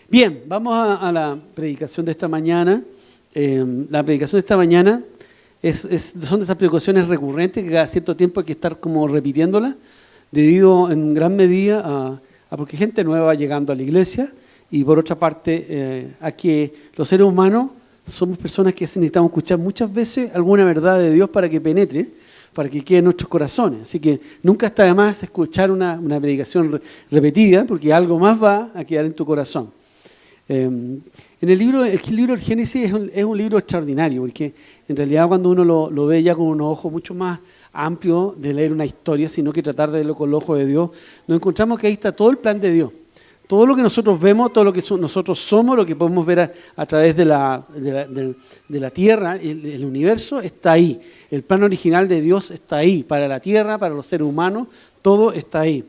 Bien, vamos a la predicación de esta mañana. La predicación de esta mañana son de esas predicaciones recurrentes que cada cierto tiempo hay que estar como repitiéndolas, debido en gran medida a porque gente nueva va llegando a la iglesia y por otra parte a que los seres humanos somos personas que necesitamos escuchar muchas veces alguna verdad de Dios para que penetre, para que quede en nuestros corazones. Así que nunca está de más escuchar una predicación repetida, porque algo más va a quedar en tu corazón. En el libro del Génesis es un libro extraordinario, porque en realidad cuando uno lo ve ya con unos ojos mucho más amplios de leer una historia, sino que tratar de verlo con los ojos de Dios, nos encontramos que ahí está todo el plan de Dios. Todo lo que nosotros vemos, todo lo que nosotros somos, lo que podemos ver a través de la tierra, el universo, está ahí. El plan original de Dios está ahí, para la tierra, para los seres humanos, todo está ahí.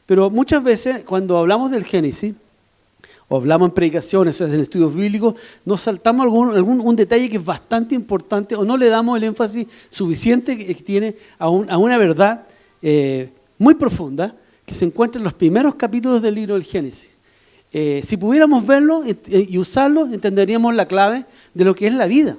Pero muchas veces cuando hablamos del Génesis, o hablamos en predicaciones, en estudios bíblicos, nos saltamos un detalle que es bastante importante o no le damos el énfasis suficiente que tiene a una verdad muy profunda que se encuentra en los primeros capítulos del libro del Génesis. Si pudiéramos verlo y usarlo, entenderíamos la clave de lo que es la vida.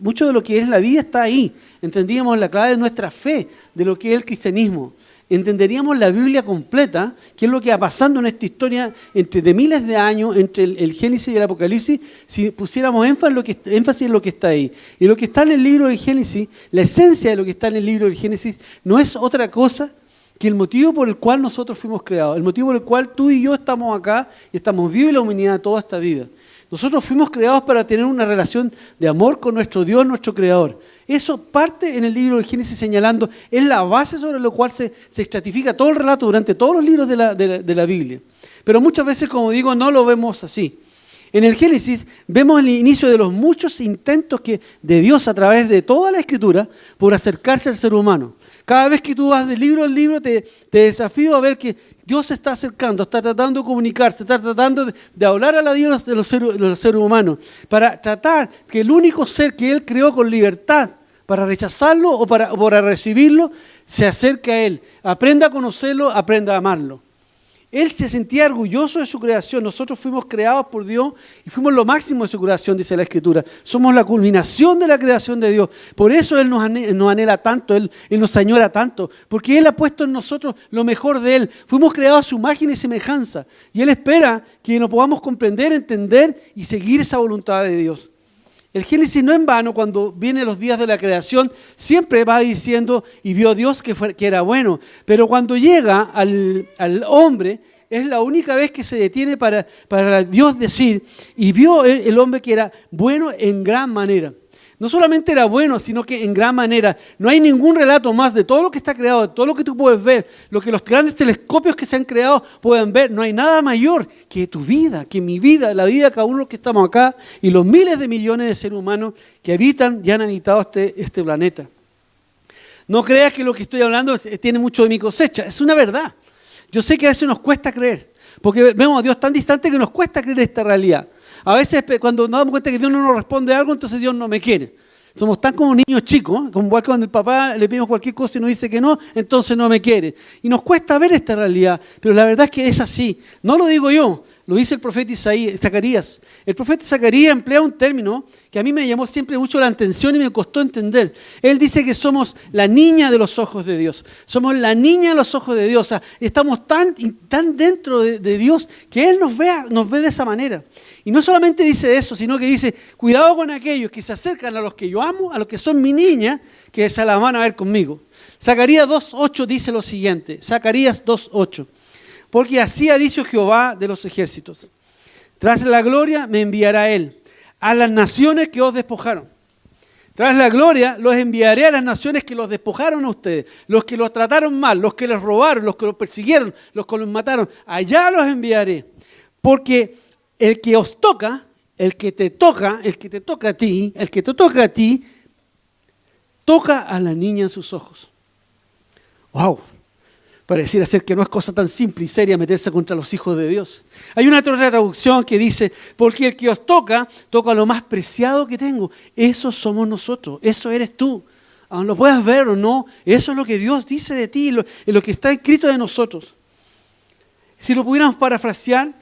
Mucho de lo que es la vida está ahí. Entenderíamos la clave de nuestra fe, de lo que es el cristianismo. Entenderíamos la Biblia completa, qué es lo que va pasando en esta historia de miles de años entre el Génesis y el Apocalipsis, si pusiéramos énfasis en lo que está ahí. Y lo que está en el libro del Génesis, la esencia de lo que está en el libro del Génesis, no es otra cosa que el motivo por el cual nosotros fuimos creados, el motivo por el cual tú y yo estamos acá y estamos vivos y la humanidad toda esta vida. Nosotros fuimos creados para tener una relación de amor con nuestro Dios, nuestro Creador. Eso parte en el libro del Génesis señalando, es la base sobre la cual se estratifica todo el relato durante todos los libros de la Biblia. Pero muchas veces, como digo, no lo vemos así. En el Génesis vemos el inicio de los muchos intentos de Dios a través de toda la Escritura por acercarse al ser humano. Cada vez que tú vas de libro en libro te desafío a ver que Dios se está acercando, está tratando de comunicarse, está tratando de hablar a la Dios de los seres humanos, para tratar que el único ser que Él creó con libertad, para rechazarlo o para recibirlo, se acerque a Él, aprenda a conocerlo, aprenda a amarlo. Él se sentía orgulloso de su creación. Nosotros fuimos creados por Dios y fuimos lo máximo de su creación, dice la Escritura. Somos la culminación de la creación de Dios. Por eso Él nos anhela tanto, Él nos añora tanto, porque Él ha puesto en nosotros lo mejor de Él. Fuimos creados a su imagen y semejanza. Y Él espera que nos podamos comprender, entender y seguir esa voluntad de Dios. El Génesis no en vano, cuando vienen los días de la creación, siempre va diciendo, y vio Dios que era bueno. Pero cuando llega al hombre, es la única vez que se detiene para Dios decir, y vio el hombre que era bueno en gran manera. No solamente era bueno, sino que en gran manera. No hay ningún relato más de todo lo que está creado, de todo lo que tú puedes ver, lo que los grandes telescopios que se han creado pueden ver. No hay nada mayor que tu vida, que mi vida, la vida de cada uno de los que estamos acá y los miles de millones de seres humanos que habitan y han habitado este planeta. No creas que lo que estoy hablando tiene mucho de mi cosecha, es una verdad. Yo sé que a veces nos cuesta creer, porque vemos a Dios tan distante que nos cuesta creer esta realidad. A veces cuando nos damos cuenta que Dios no nos responde algo, entonces Dios no me quiere. Somos tan como niños chicos, como cuando el papá le pedimos cualquier cosa y nos dice que no, entonces no me quiere. Y nos cuesta ver esta realidad, pero la verdad es que es así. No lo digo yo, lo dice el profeta Zacarías. El profeta Zacarías emplea un término que a mí me llamó siempre mucho la atención y me costó entender. Él dice que somos la niña de los ojos de Dios. Somos la niña de los ojos de Dios. O sea, estamos tan dentro de Dios que Él nos ve de esa manera. Y no solamente dice eso, sino que dice, cuidado con aquellos que se acercan a los que yo amo, a los que son mi niña, que se la van a ver conmigo. Zacarías 2.8 dice lo siguiente, Zacarías 2.8. Porque así ha dicho Jehová de los ejércitos. Tras la gloria me enviará Él a las naciones que os despojaron. Tras la gloria los enviaré a las naciones que los despojaron a ustedes, los que los trataron mal, los que les robaron, los que los persiguieron, los que los mataron. Allá los enviaré. Porque el que os toca, el que te toca a ti, toca a la niña en sus ojos. ¡Wow! Pareciera ser que no es cosa tan simple y seria meterse contra los hijos de Dios. Hay una otra traducción que dice, porque el que os toca lo más preciado que tengo. Eso somos nosotros, eso eres tú. Aunque lo puedas ver o no, eso es lo que Dios dice de ti, lo que está escrito de nosotros. Si lo pudiéramos parafrasear,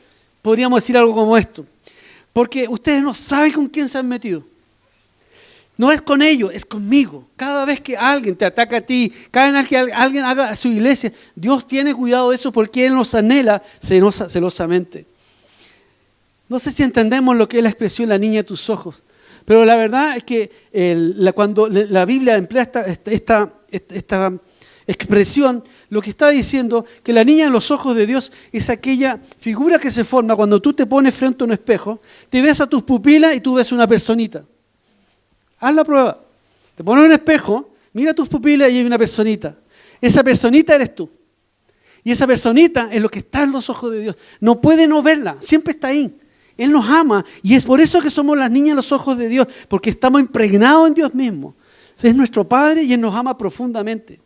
podríamos decir algo como esto. Porque ustedes no saben con quién se han metido. No es con ellos, es conmigo. Cada vez que alguien te ataca a ti, cada vez que alguien haga a su iglesia, Dios tiene cuidado de eso porque Él nos anhela celosamente. No sé si entendemos lo que es la expresión la niña de tus ojos, pero la verdad es que cuando la Biblia emplea esta expresión, lo que está diciendo que la niña en los ojos de Dios es aquella figura que se forma cuando tú te pones frente a un espejo, te ves a tus pupilas y tú ves una personita. Haz la prueba. Te pones un espejo, mira tus pupilas y hay una personita. Esa personita eres tú. Y esa personita es lo que está en los ojos de Dios. No puede no verla, siempre está ahí. Él nos ama y es por eso que somos las niñas en los ojos de Dios, porque estamos impregnados en Dios mismo. Es nuestro Padre y Él nos ama profundamente.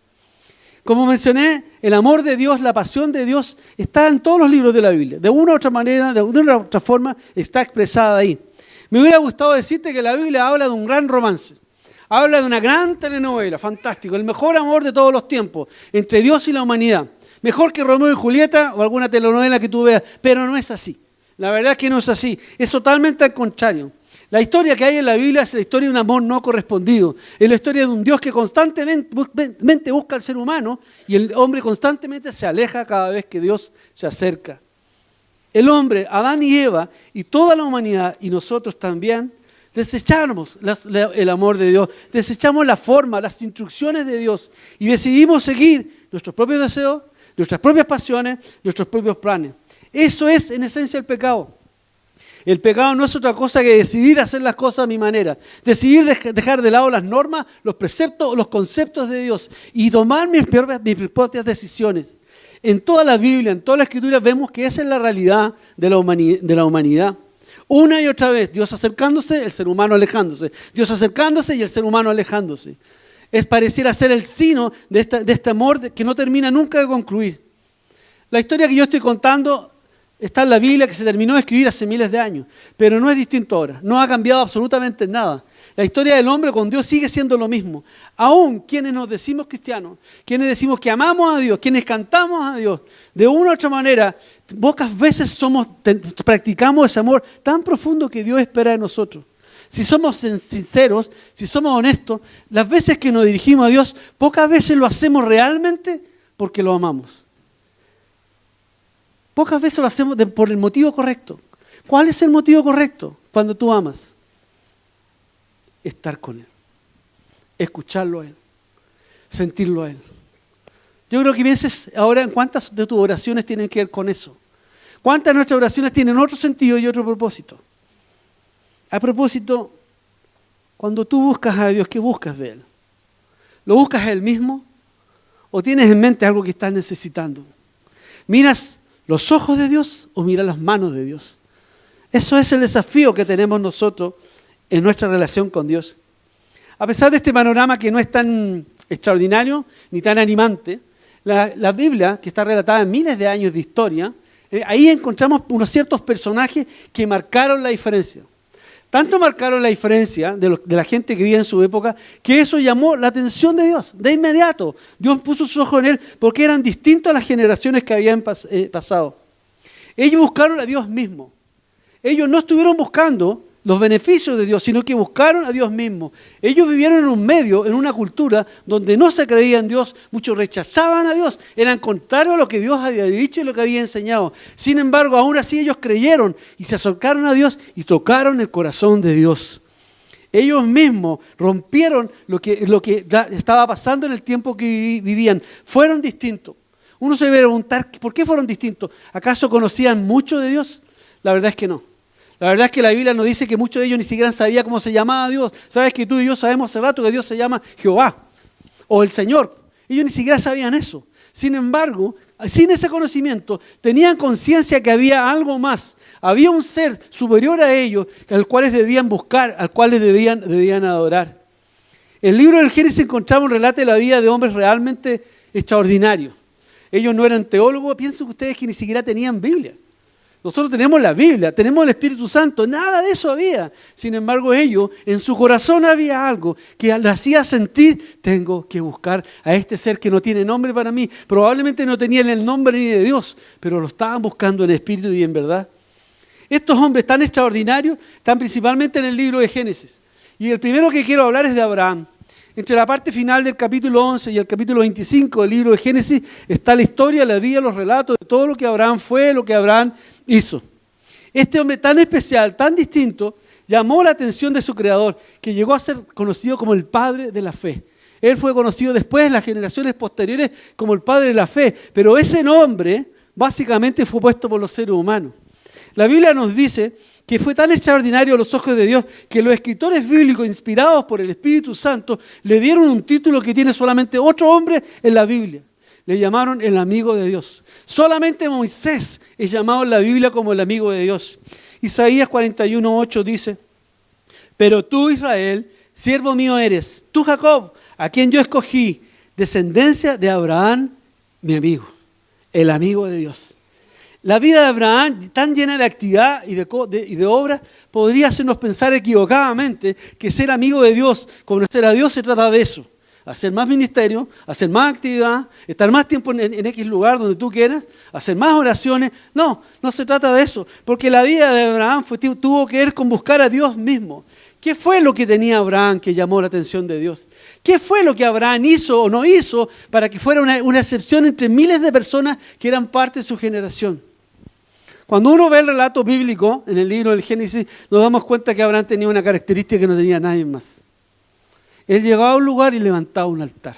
Como mencioné, el amor de Dios, la pasión de Dios está en todos los libros de la Biblia. De una u otra manera, de una u otra forma, está expresada ahí. Me hubiera gustado decirte que la Biblia habla de un gran romance. Habla de una gran telenovela, fantástico, el mejor amor de todos los tiempos, entre Dios y la humanidad. Mejor que Romeo y Julieta o alguna telenovela que tú veas, pero no es así. La verdad es que no es así, es totalmente al contrario. La historia que hay en la Biblia es la historia de un amor no correspondido. Es la historia de un Dios que constantemente busca al ser humano y el hombre constantemente se aleja cada vez que Dios se acerca. El hombre, Adán y Eva, y toda la humanidad, y nosotros también, desechamos el amor de Dios, desechamos la forma, las instrucciones de Dios y decidimos seguir nuestros propios deseos, nuestras propias pasiones, nuestros propios planes. Eso es en esencia el pecado. El pecado no es otra cosa que decidir hacer las cosas a mi manera, decidir dejar de lado las normas, los preceptos, los conceptos de Dios y tomar mis propias decisiones. En toda la Biblia, en toda la Escritura vemos que esa es la realidad de la humanidad. Una y otra vez, Dios acercándose, el ser humano alejándose. Dios acercándose y el ser humano alejándose. Es pareciera ser el signo de este amor que no termina nunca de concluir. La historia que yo estoy contando está en la Biblia, que se terminó de escribir hace miles de años, pero no es distinto ahora, no ha cambiado absolutamente nada. La historia del hombre con Dios sigue siendo lo mismo. Aún quienes nos decimos cristianos, quienes decimos que amamos a Dios, quienes cantamos a Dios, de una u otra manera, pocas veces practicamos ese amor tan profundo que Dios espera de nosotros. Si somos sinceros, si somos honestos, las veces que nos dirigimos a Dios, pocas veces lo hacemos realmente porque lo amamos. Pocas veces lo hacemos por el motivo correcto. ¿Cuál es el motivo correcto cuando tú amas? Estar con Él, escucharlo a Él, sentirlo a Él. Yo creo que pienses ahora en cuántas de tus oraciones tienen que ver con eso. ¿Cuántas de nuestras oraciones tienen otro sentido y otro propósito? A propósito, cuando tú buscas a Dios, ¿qué buscas de Él? ¿Lo buscas a Él mismo? ¿O tienes en mente algo que estás necesitando? ¿Miras los ojos de Dios o miras las manos de Dios? Eso es el desafío que tenemos nosotros en nuestra relación con Dios. A pesar de este panorama que no es tan extraordinario ni tan animante, la Biblia, que está relatada en miles de años de historia, ahí encontramos unos ciertos personajes que marcaron la diferencia. Tanto marcaron la diferencia de la gente que vivía en su época, que eso llamó la atención de Dios. De inmediato, Dios puso sus ojos en él porque eran distintos a las generaciones que habían pasado. Ellos buscaron a Dios mismo. Ellos no estuvieron buscando los beneficios de Dios, sino que buscaron a Dios mismo. Ellos vivieron en un medio, en una cultura donde no se creía en Dios, muchos rechazaban a Dios, eran contrarios a lo que Dios había dicho y lo que había enseñado. Sin embargo, aún así ellos creyeron y se acercaron a Dios y tocaron el corazón de Dios. Ellos mismos rompieron lo que ya estaba pasando en el tiempo que vivían. Fueron distintos. Uno se debe preguntar, ¿por qué fueron distintos? ¿Acaso conocían mucho de Dios? La verdad es que no. La verdad es que la Biblia nos dice que muchos de ellos ni siquiera sabían cómo se llamaba Dios. Sabes que tú y yo sabemos hace rato que Dios se llama Jehová o el Señor. Ellos ni siquiera sabían eso. Sin embargo, sin ese conocimiento, tenían conciencia que había algo más. Había un ser superior a ellos al cual debían buscar, al cual debían adorar. En el libro del Génesis encontramos un relato de la vida de hombres realmente extraordinarios. Ellos no eran teólogos, piensen ustedes que ni siquiera tenían Biblia. Nosotros tenemos la Biblia, tenemos el Espíritu Santo, nada de eso había. Sin embargo, ellos, en su corazón había algo que les hacía sentir, tengo que buscar a este ser que no tiene nombre para mí. Probablemente no tenían el nombre ni de Dios, pero lo estaban buscando en espíritu y en verdad. Estos hombres tan extraordinarios están principalmente en el libro de Génesis. Y el primero que quiero hablar es de Abraham. Entre la parte final del capítulo 11 y el capítulo 25 del libro de Génesis está la historia, la vida, los relatos de todo lo que Abraham fue, lo que Abraham hizo. Este hombre tan especial, tan distinto, llamó la atención de su creador, que llegó a ser conocido como el padre de la fe. Él fue conocido después en las generaciones posteriores como el padre de la fe, pero ese nombre básicamente fue puesto por los seres humanos. La Biblia nos dice que fue tan extraordinario a los ojos de Dios que los escritores bíblicos inspirados por el Espíritu Santo le dieron un título que tiene solamente otro hombre en la Biblia. Le llamaron el amigo de Dios. Solamente Moisés es llamado en la Biblia como el amigo de Dios. Isaías 41:8 dice: pero tú, Israel, siervo mío eres, tú, Jacob, a quien yo escogí, descendencia de Abraham, mi amigo, el amigo de Dios. La vida de Abraham, tan llena de actividad y de obras, podría hacernos pensar equivocadamente que ser amigo de Dios, conocer a Dios, se trata de eso. Hacer más ministerio, hacer más actividad, estar más tiempo en X lugar donde tú quieras, hacer más oraciones. No, no se trata de eso, porque la vida de Abraham tuvo que ver con buscar a Dios mismo. ¿Qué fue lo que tenía Abraham que llamó la atención de Dios? ¿Qué fue lo que Abraham hizo o no hizo para que fuera una excepción entre miles de personas que eran parte de su generación? Cuando uno ve el relato bíblico en el libro del Génesis, nos damos cuenta que Abraham tenía una característica que no tenía nadie más. Él llegaba a un lugar y levantaba un altar.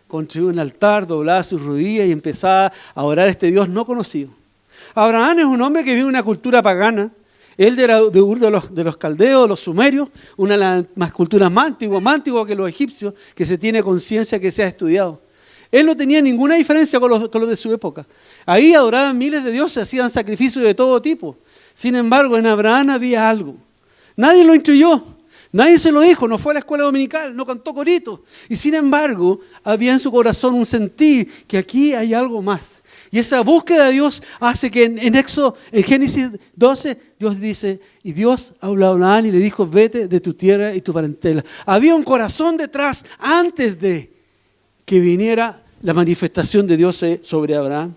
Construyó un altar, doblaba sus rodillas y empezaba a orar a este Dios no conocido. Abraham es un hombre que vive en una cultura pagana. Él era de Ur de los caldeos, de los sumerios, una de las culturas más antiguas que los egipcios, que se tiene conciencia que se ha estudiado. Él no tenía ninguna diferencia con los de su época. Ahí adoraban miles de dioses, hacían sacrificios de todo tipo. Sin embargo, en Abraham había algo. Nadie lo instruyó, nadie se lo dijo, no fue a la escuela dominical, no cantó corito. Y sin embargo, había en su corazón un sentir que aquí hay algo más. Y esa búsqueda de Dios hace que en Génesis 12, Dios dice, y Dios habló a Abraham y le dijo, vete de tu tierra y tu parentela. Había un corazón detrás antes de que viniera la manifestación de Dios sobre Abraham.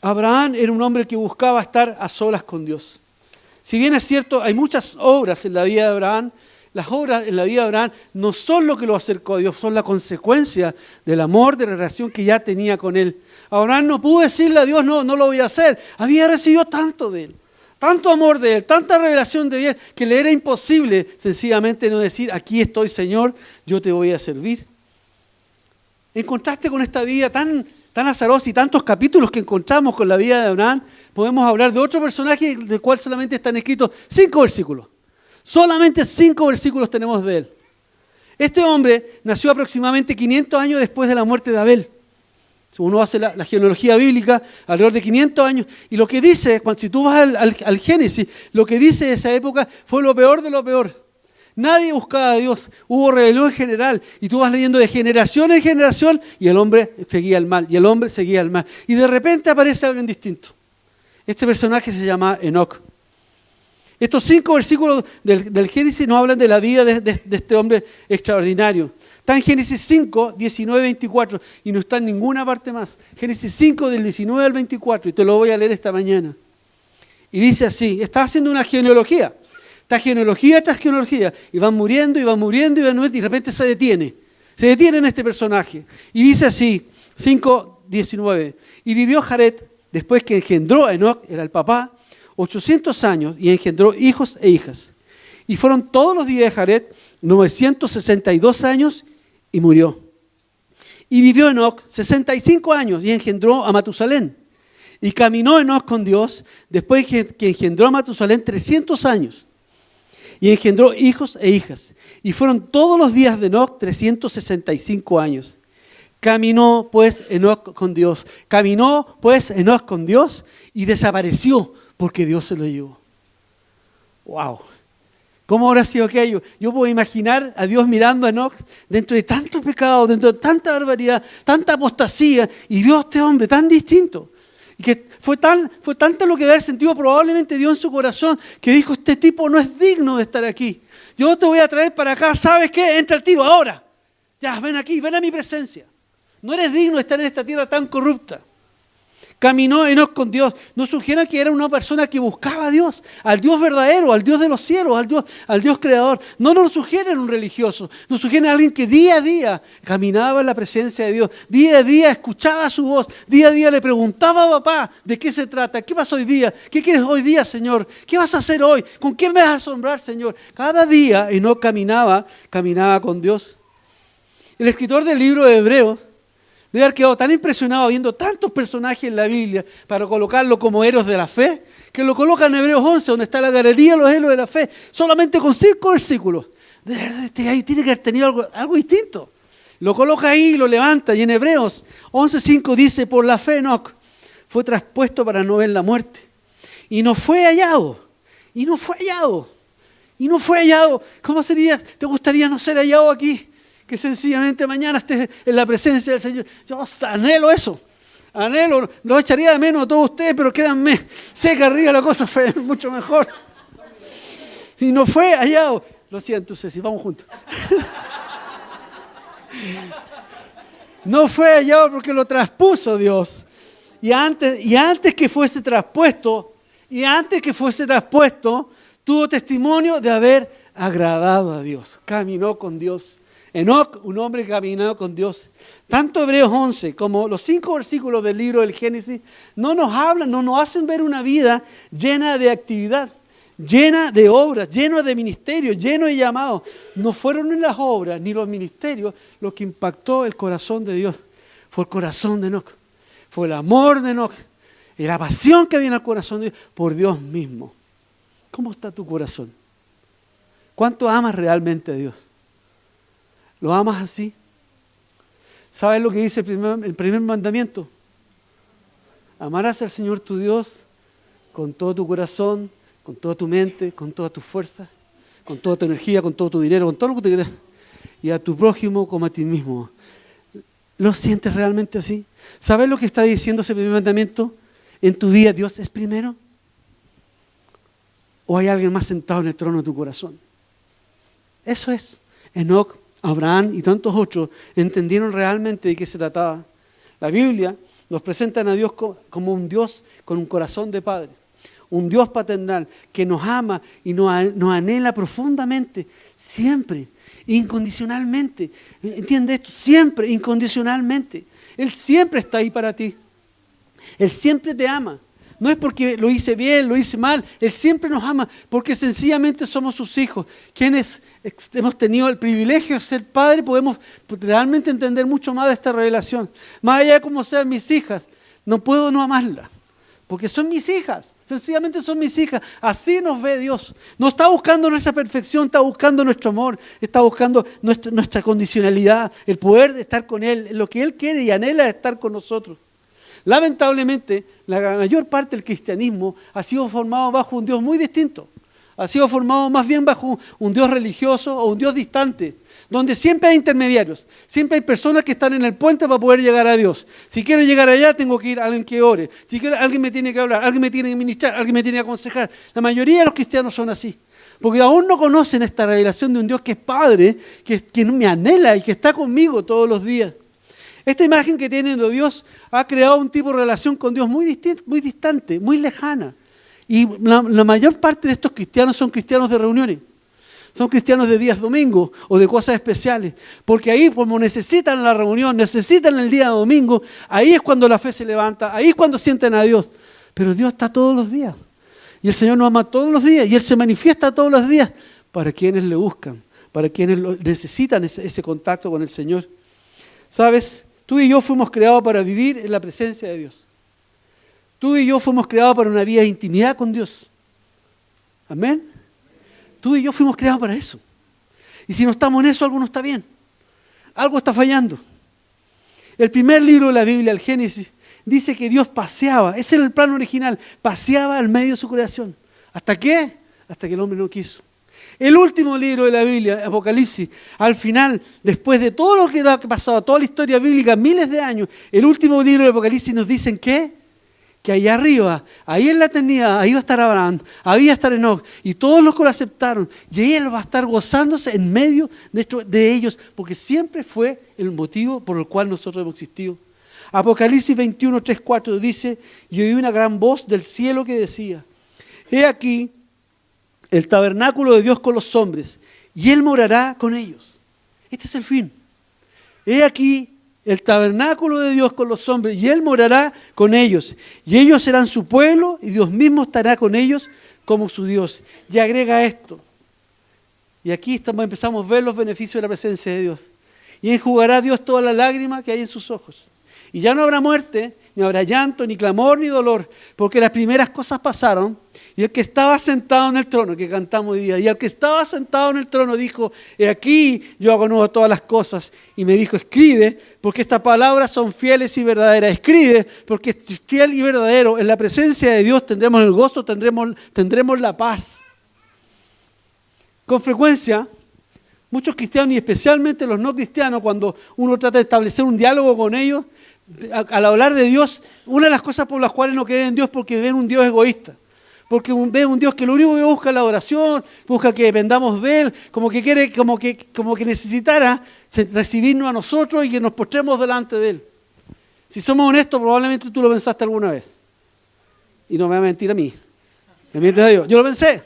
Abraham era un hombre que buscaba estar a solas con Dios. Si bien es cierto, hay muchas obras en la vida de Abraham, las obras en la vida de Abraham no son lo que lo acercó a Dios, son la consecuencia del amor, de la relación que ya tenía con Él. Abraham no pudo decirle a Dios, no lo voy a hacer. Había recibido tanto de Él, tanto amor de Él, tanta revelación de Él, que le era imposible sencillamente no decir, aquí estoy, Señor, yo te voy a servir. En contraste con esta vida tan azarosa y tantos capítulos que encontramos con la vida de Abraham, podemos hablar de otro personaje del cual solamente están escritos 5 versículos. Solamente 5 versículos tenemos de él. Este hombre nació aproximadamente 500 años después de la muerte de Abel. Si uno hace la genealogía bíblica, alrededor de 500 años. Y lo que dice, si tú vas al Génesis, lo que dice de esa época fue lo peor de lo peor. Nadie buscaba a Dios, hubo rebelión en general. Y tú vas leyendo de generación en generación y el hombre seguía el mal, y el hombre seguía el mal. Y de repente aparece alguien distinto. Este personaje se llama Enoc. Estos 5 versículos del Génesis nos hablan de la vida de este hombre extraordinario. Está en Génesis 5, 19, 24 y no está en ninguna parte más. Génesis 5 del 19 al 24 y te lo voy a leer esta mañana. Y dice así, está haciendo una genealogía. Está genealogía tras genealogía y van muriendo y van muriendo y de repente se detiene. Se detiene en este personaje. Y dice así, 5, 19. Y vivió Jared después que engendró a Enoc, era el papá, 800 años y engendró hijos e hijas. Y fueron todos los días de Jared 962 años y murió. Y vivió Enoc 65 años y engendró a Matusalén. Y caminó Enoc con Dios después que engendró a Matusalén 300 años. Y engendró hijos e hijas. Y fueron todos los días de Enoc 365 años. Caminó pues Enoc con Dios. Caminó pues Enoc con Dios y desapareció porque Dios se lo llevó. ¡Wow! ¿Cómo habrá sido aquello? Yo puedo imaginar a Dios mirando a Enoc dentro de tanto pecado, dentro de tanta barbaridad, tanta apostasía, y vio a este hombre tan distinto. Y que fue tanto lo que de haber sentido probablemente Dios en su corazón, que dijo, este tipo no es digno de estar aquí. Yo te voy a traer para acá, ¿sabes qué? Entra al tiro, ahora. Ya, ven aquí, ven a mi presencia. No eres digno de estar en esta tierra tan corrupta. Caminó Enoc con Dios. Nos sugiere que era una persona que buscaba a Dios, al Dios verdadero, al Dios de los cielos, al Dios creador. No nos sugiere un religioso, nos sugiere a alguien que día a día caminaba en la presencia de Dios, día a día escuchaba su voz, día a día le preguntaba a papá de qué se trata, qué pasa hoy día, qué quieres hoy día, Señor, qué vas a hacer hoy, con quién me vas a asombrar, Señor. Cada día Enoc caminaba con Dios. El escritor del libro de Hebreos debe haber quedado tan impresionado viendo tantos personajes en la Biblia para colocarlo como héroes de la fe, que lo coloca en Hebreos 11, donde está la galería de los héroes de la fe, solamente con 5 versículos. De verdad, ahí tiene que haber tenido algo distinto. Lo coloca ahí y lo levanta. Y en Hebreos 11:5 dice, por la fe Enoc fue traspuesto para no ver la muerte. Y no fue hallado. Y no fue hallado. Y no fue hallado. ¿Cómo sería? ¿Te gustaría no ser hallado aquí? Que sencillamente mañana estés en la presencia del Señor. Yo anhelo eso. Anhelo. Lo echaría de menos a todos ustedes, pero créanme, sé que arriba la cosa fue mucho mejor. Y no fue hallado. Lo siento, Ceci, vamos juntos. No fue hallado porque lo traspuso Dios. Y antes que fuese traspuesto, tuvo testimonio de haber agradado a Dios. Caminó con Dios. Enoc, un hombre que caminó con Dios. Tanto Hebreos 11 como los 5 versículos del libro del Génesis no nos hablan, no nos hacen ver una vida llena de actividad, llena de obras, llena de ministerios, lleno de llamados. No fueron ni las obras ni los ministerios lo que impactó el corazón de Dios. Fue el corazón de Enoc. Fue el amor de Enoc. Y la pasión que había en el corazón de Dios por Dios mismo. ¿Cómo está tu corazón? ¿Cuánto amas realmente a Dios? ¿Lo amas así? ¿Sabes lo que dice el primer mandamiento? Amarás al Señor tu Dios con todo tu corazón, con toda tu mente, con toda tu fuerza, con toda tu energía, con todo tu dinero, con todo lo que te quieras. Y a tu prójimo como a ti mismo. ¿Lo sientes realmente así? ¿Sabes lo que está diciendo ese primer mandamiento? ¿En tu vida Dios es primero? ¿O hay alguien más sentado en el trono de tu corazón? Eso es. Enoc, Abraham y tantos otros entendieron realmente de qué se trataba. La Biblia nos presenta a Dios como un Dios con un corazón de padre, un Dios paternal que nos ama y nos anhela profundamente, siempre, incondicionalmente. ¿Entiende esto? Siempre, incondicionalmente. Él siempre está ahí para ti. Él siempre te ama. No es porque lo hice bien, lo hice mal. Él siempre nos ama porque sencillamente somos sus hijos. Quienes hemos tenido el privilegio de ser padres, podemos realmente entender mucho más de esta revelación. Más allá de cómo sean mis hijas, no puedo no amarlas. Porque son mis hijas. Sencillamente son mis hijas. Así nos ve Dios. No está buscando nuestra perfección, está buscando nuestro amor, está buscando nuestra condicionalidad, el poder de estar con Él, lo que Él quiere y anhela es estar con nosotros. Lamentablemente, la mayor parte del cristianismo ha sido formado bajo un Dios muy distinto. Ha sido formado más bien bajo un Dios religioso o un Dios distante, donde siempre hay intermediarios, siempre hay personas que están en el puente para poder llegar a Dios. Si quiero llegar allá, tengo que ir a alguien que ore. Si quiero, alguien me tiene que hablar, alguien me tiene que ministrar, alguien me tiene que aconsejar. La mayoría de los cristianos son así, porque aún no conocen esta revelación de un Dios que es Padre, que me anhela y que está conmigo todos los días. Esta imagen que tienen de Dios ha creado un tipo de relación con Dios muy distinto, muy distante, muy lejana. Y la mayor parte de estos cristianos son cristianos de reuniones. Son cristianos de días domingos o de cosas especiales. Porque ahí, como necesitan la reunión, necesitan el día domingo, ahí es cuando la fe se levanta, ahí es cuando sienten a Dios. Pero Dios está todos los días. Y el Señor nos ama todos los días. Y Él se manifiesta todos los días para quienes le buscan, para quienes necesitan ese contacto con el Señor. ¿Sabes? Tú y yo fuimos creados para vivir en la presencia de Dios. Tú y yo fuimos creados para una vida de intimidad con Dios. Amén. Tú y yo fuimos creados para eso. Y si no estamos en eso, algo no está bien. Algo está fallando. El primer libro de la Biblia, el Génesis, dice que Dios paseaba. Ese era el plan original. Paseaba al medio de su creación. ¿Hasta qué? Hasta que el hombre no quiso. El último libro de la Biblia, Apocalipsis, al final, después de todo lo que ha pasado, toda la historia bíblica, miles de años, el último libro de Apocalipsis nos dicen que allá arriba, ahí en la eternidad, ahí va a estar Abraham, ahí va a estar Enoc, y todos los que lo aceptaron, y ahí Él va a estar gozándose en medio de ellos, porque siempre fue el motivo por el cual nosotros hemos existido. Apocalipsis 21, 3, 4 dice, y oí una gran voz del cielo que decía, he aquí el tabernáculo de Dios con los hombres, y Él morará con ellos. Este es el fin. He aquí el tabernáculo de Dios con los hombres, y Él morará con ellos. Y ellos serán su pueblo, y Dios mismo estará con ellos como su Dios. Y agrega esto. Y aquí empezamos a ver los beneficios de la presencia de Dios. Y enjugará Dios toda la lágrima que hay en sus ojos. Y ya no habrá muerte, ni habrá llanto, ni clamor, ni dolor, porque las primeras cosas pasaron. Y el que estaba sentado en el trono, que cantamos hoy día, y el que estaba sentado en el trono dijo, he aquí yo hago nuevo todas las cosas. Y me dijo, escribe, porque estas palabras son fieles y verdaderas. Escribe, porque es fiel y verdadero. En la presencia de Dios tendremos el gozo, tendremos la paz. Con frecuencia, muchos cristianos, y especialmente los no cristianos, cuando uno trata de establecer un diálogo con ellos, al hablar de Dios, una de las cosas por las cuales no creen en Dios es porque ven un Dios egoísta. Porque ven un Dios que lo único que busca es la adoración, busca que dependamos de Él, como que quiere, como que necesitara recibirnos a nosotros y que nos postremos delante de Él. Si somos honestos, probablemente tú lo pensaste alguna vez. Y no me va a mentir a mí. Me mientes a Dios. Yo lo pensé.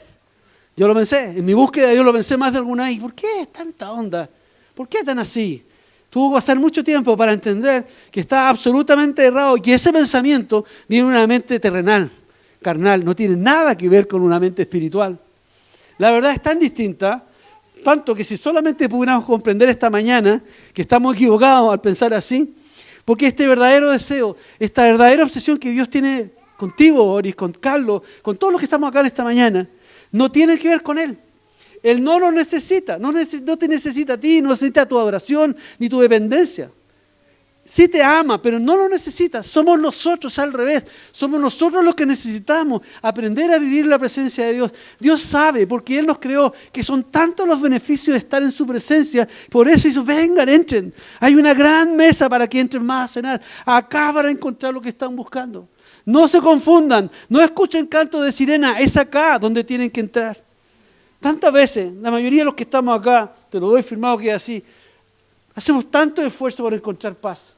En mi búsqueda de Dios lo pensé más de alguna vez. ¿Por qué es tanta onda? ¿Por qué tan así? Tuvo que pasar mucho tiempo para entender que está absolutamente errado y que ese pensamiento viene de una mente terrenal, carnal, no tiene nada que ver con una mente espiritual. La verdad es tan distinta, tanto que si solamente pudiéramos comprender esta mañana que estamos equivocados al pensar así, porque este verdadero deseo, esta verdadera obsesión que Dios tiene contigo, Boris, con Carlos, con todos los que estamos acá en esta mañana, no tiene que ver con Él. Él no nos necesita, no te necesita a ti, no necesita tu adoración ni tu dependencia. Sí te ama, pero no lo necesita. Somos nosotros al revés. Somos nosotros los que necesitamos aprender a vivir la presencia de Dios. Dios sabe, porque Él nos creó, que son tantos los beneficios de estar en su presencia. Por eso hizo, vengan, entren. Hay una gran mesa para que entren más a cenar. Acá van a encontrar lo que están buscando. No se confundan, no escuchen canto de sirena, es acá donde tienen que entrar. Tantas veces, la mayoría de los que estamos acá, te lo doy firmado que es así, hacemos tanto esfuerzo por encontrar paz.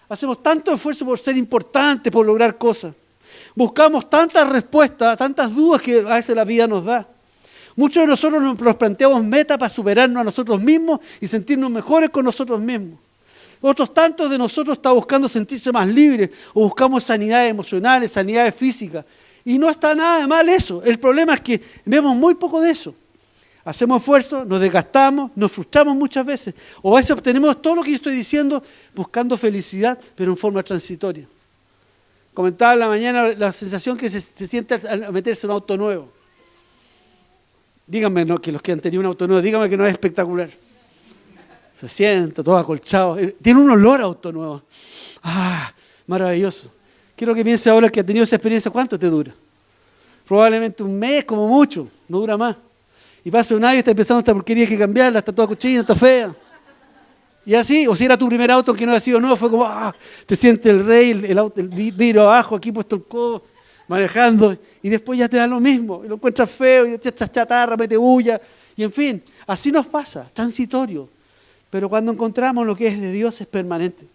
Hacemos tanto esfuerzo por ser importantes, por lograr cosas. Buscamos tantas respuestas, tantas dudas que a veces la vida nos da. Muchos de nosotros nos planteamos metas para superarnos a nosotros mismos y sentirnos mejores con nosotros mismos. Otros tantos de nosotros están buscando sentirse más libres o buscamos sanidades emocionales, sanidades físicas. Y no está nada de mal eso. El problema es que vemos muy poco de eso. Hacemos esfuerzo, nos desgastamos, nos frustramos muchas veces. O a veces obtenemos todo lo que yo estoy diciendo buscando felicidad, pero en forma transitoria. Comentaba en la mañana la sensación que se siente al meterse en un auto nuevo. Díganme, no, que los que han tenido un auto nuevo, díganme que no es espectacular. Se sienta todo acolchado. Tiene un olor a auto nuevo. ¡Ah! Maravilloso. Quiero que piense ahora el que ha tenido esa experiencia, ¿cuánto te dura? Probablemente un mes, como mucho, no dura más. Y pasa un año y está empezando esta porquería que cambiarla, está toda cochina, está fea. Y así, o si era tu primer auto que no ha sido nuevo, fue como, te sientes el rey, el vidrio abajo, aquí puesto el codo, manejando, y después ya te da lo mismo, y lo encuentras feo, y te echas chatarra, mete bulla, y en fin, así nos pasa, transitorio. Pero cuando encontramos lo que es de Dios es permanente.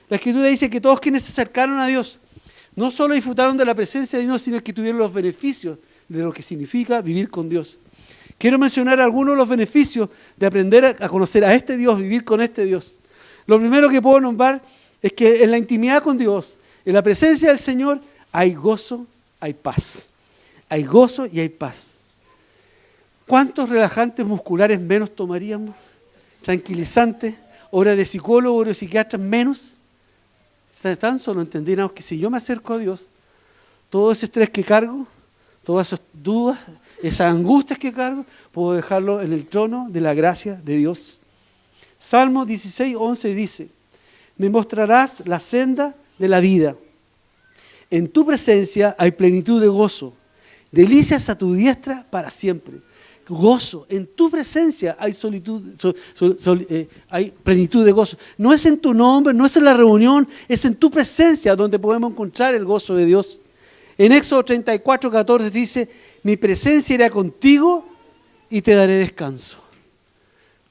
La Escritura dice que todos quienes se acercaron a Dios, no solo disfrutaron de la presencia de Dios, sino que tuvieron los beneficios de lo que significa vivir con Dios. Quiero mencionar algunos de los beneficios de aprender a conocer a este Dios, vivir con este Dios. Lo primero que puedo nombrar es que en la intimidad con Dios, en la presencia del Señor, hay gozo, hay paz. Hay gozo y hay paz. ¿Cuántos relajantes musculares menos tomaríamos? Tranquilizantes, horas de psicólogo, horas de psiquiatras menos. Tan solo entendiéramos que si yo me acerco a Dios, todo ese estrés que cargo, todas esas dudas, esas angustias que cargo, puedo dejarlo en el trono de la gracia de Dios. Salmo 16:11 dice, me mostrarás la senda de la vida. En tu presencia hay plenitud de gozo, delicias a tu diestra para siempre. Gozo, en tu presencia hay hay plenitud de gozo. No es en tu nombre, no es en la reunión, es en tu presencia donde podemos encontrar el gozo de Dios. En Éxodo 34:14 dice, mi presencia irá contigo y te daré descanso.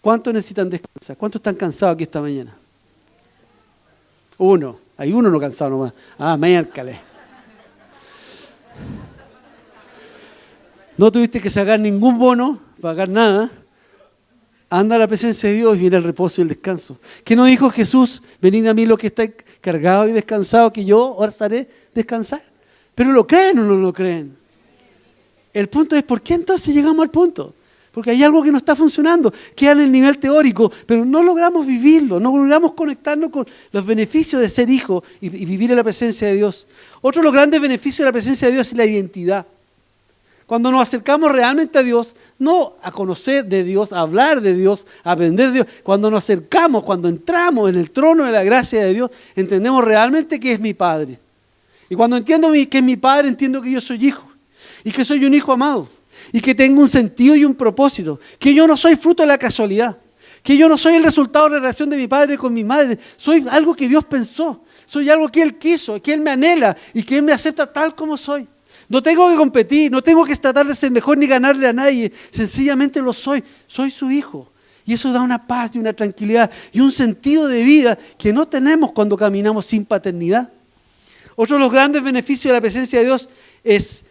¿Cuántos necesitan descansar? ¿Cuántos están cansados aquí esta mañana? Uno. Hay uno no cansado nomás. Ah, miércoles. No tuviste que sacar ningún bono, pagar nada. Anda a la presencia de Dios y viene el reposo y el descanso. ¿Qué no dijo Jesús? Venid a mí los que estáis cargados y descansados, que yo os haré descansar. ¿Pero lo creen o no lo creen? El punto es, ¿por qué entonces llegamos al punto? Porque hay algo que no está funcionando, queda en el nivel teórico, pero no logramos vivirlo, no logramos conectarnos con los beneficios de ser hijo y vivir en la presencia de Dios. Otro de los grandes beneficios de la presencia de Dios es la identidad. Cuando nos acercamos realmente a Dios, no a conocer de Dios, a hablar de Dios, a aprender de Dios, cuando nos acercamos, cuando entramos en el trono de la gracia de Dios, entendemos realmente que es mi Padre. Y cuando entiendo que es mi Padre, entiendo que yo soy hijo y que soy un hijo amado y que tengo un sentido y un propósito, que yo no soy fruto de la casualidad, que yo no soy el resultado de la relación de mi padre con mi madre, soy algo que Dios pensó, soy algo que Él quiso, que Él me anhela y que Él me acepta tal como soy. No tengo que competir, no tengo que tratar de ser mejor ni ganarle a nadie, sencillamente lo soy su hijo. Y eso da una paz y una tranquilidad y un sentido de vida que no tenemos cuando caminamos sin paternidad. Otro de los grandes beneficios de la presencia de Dios es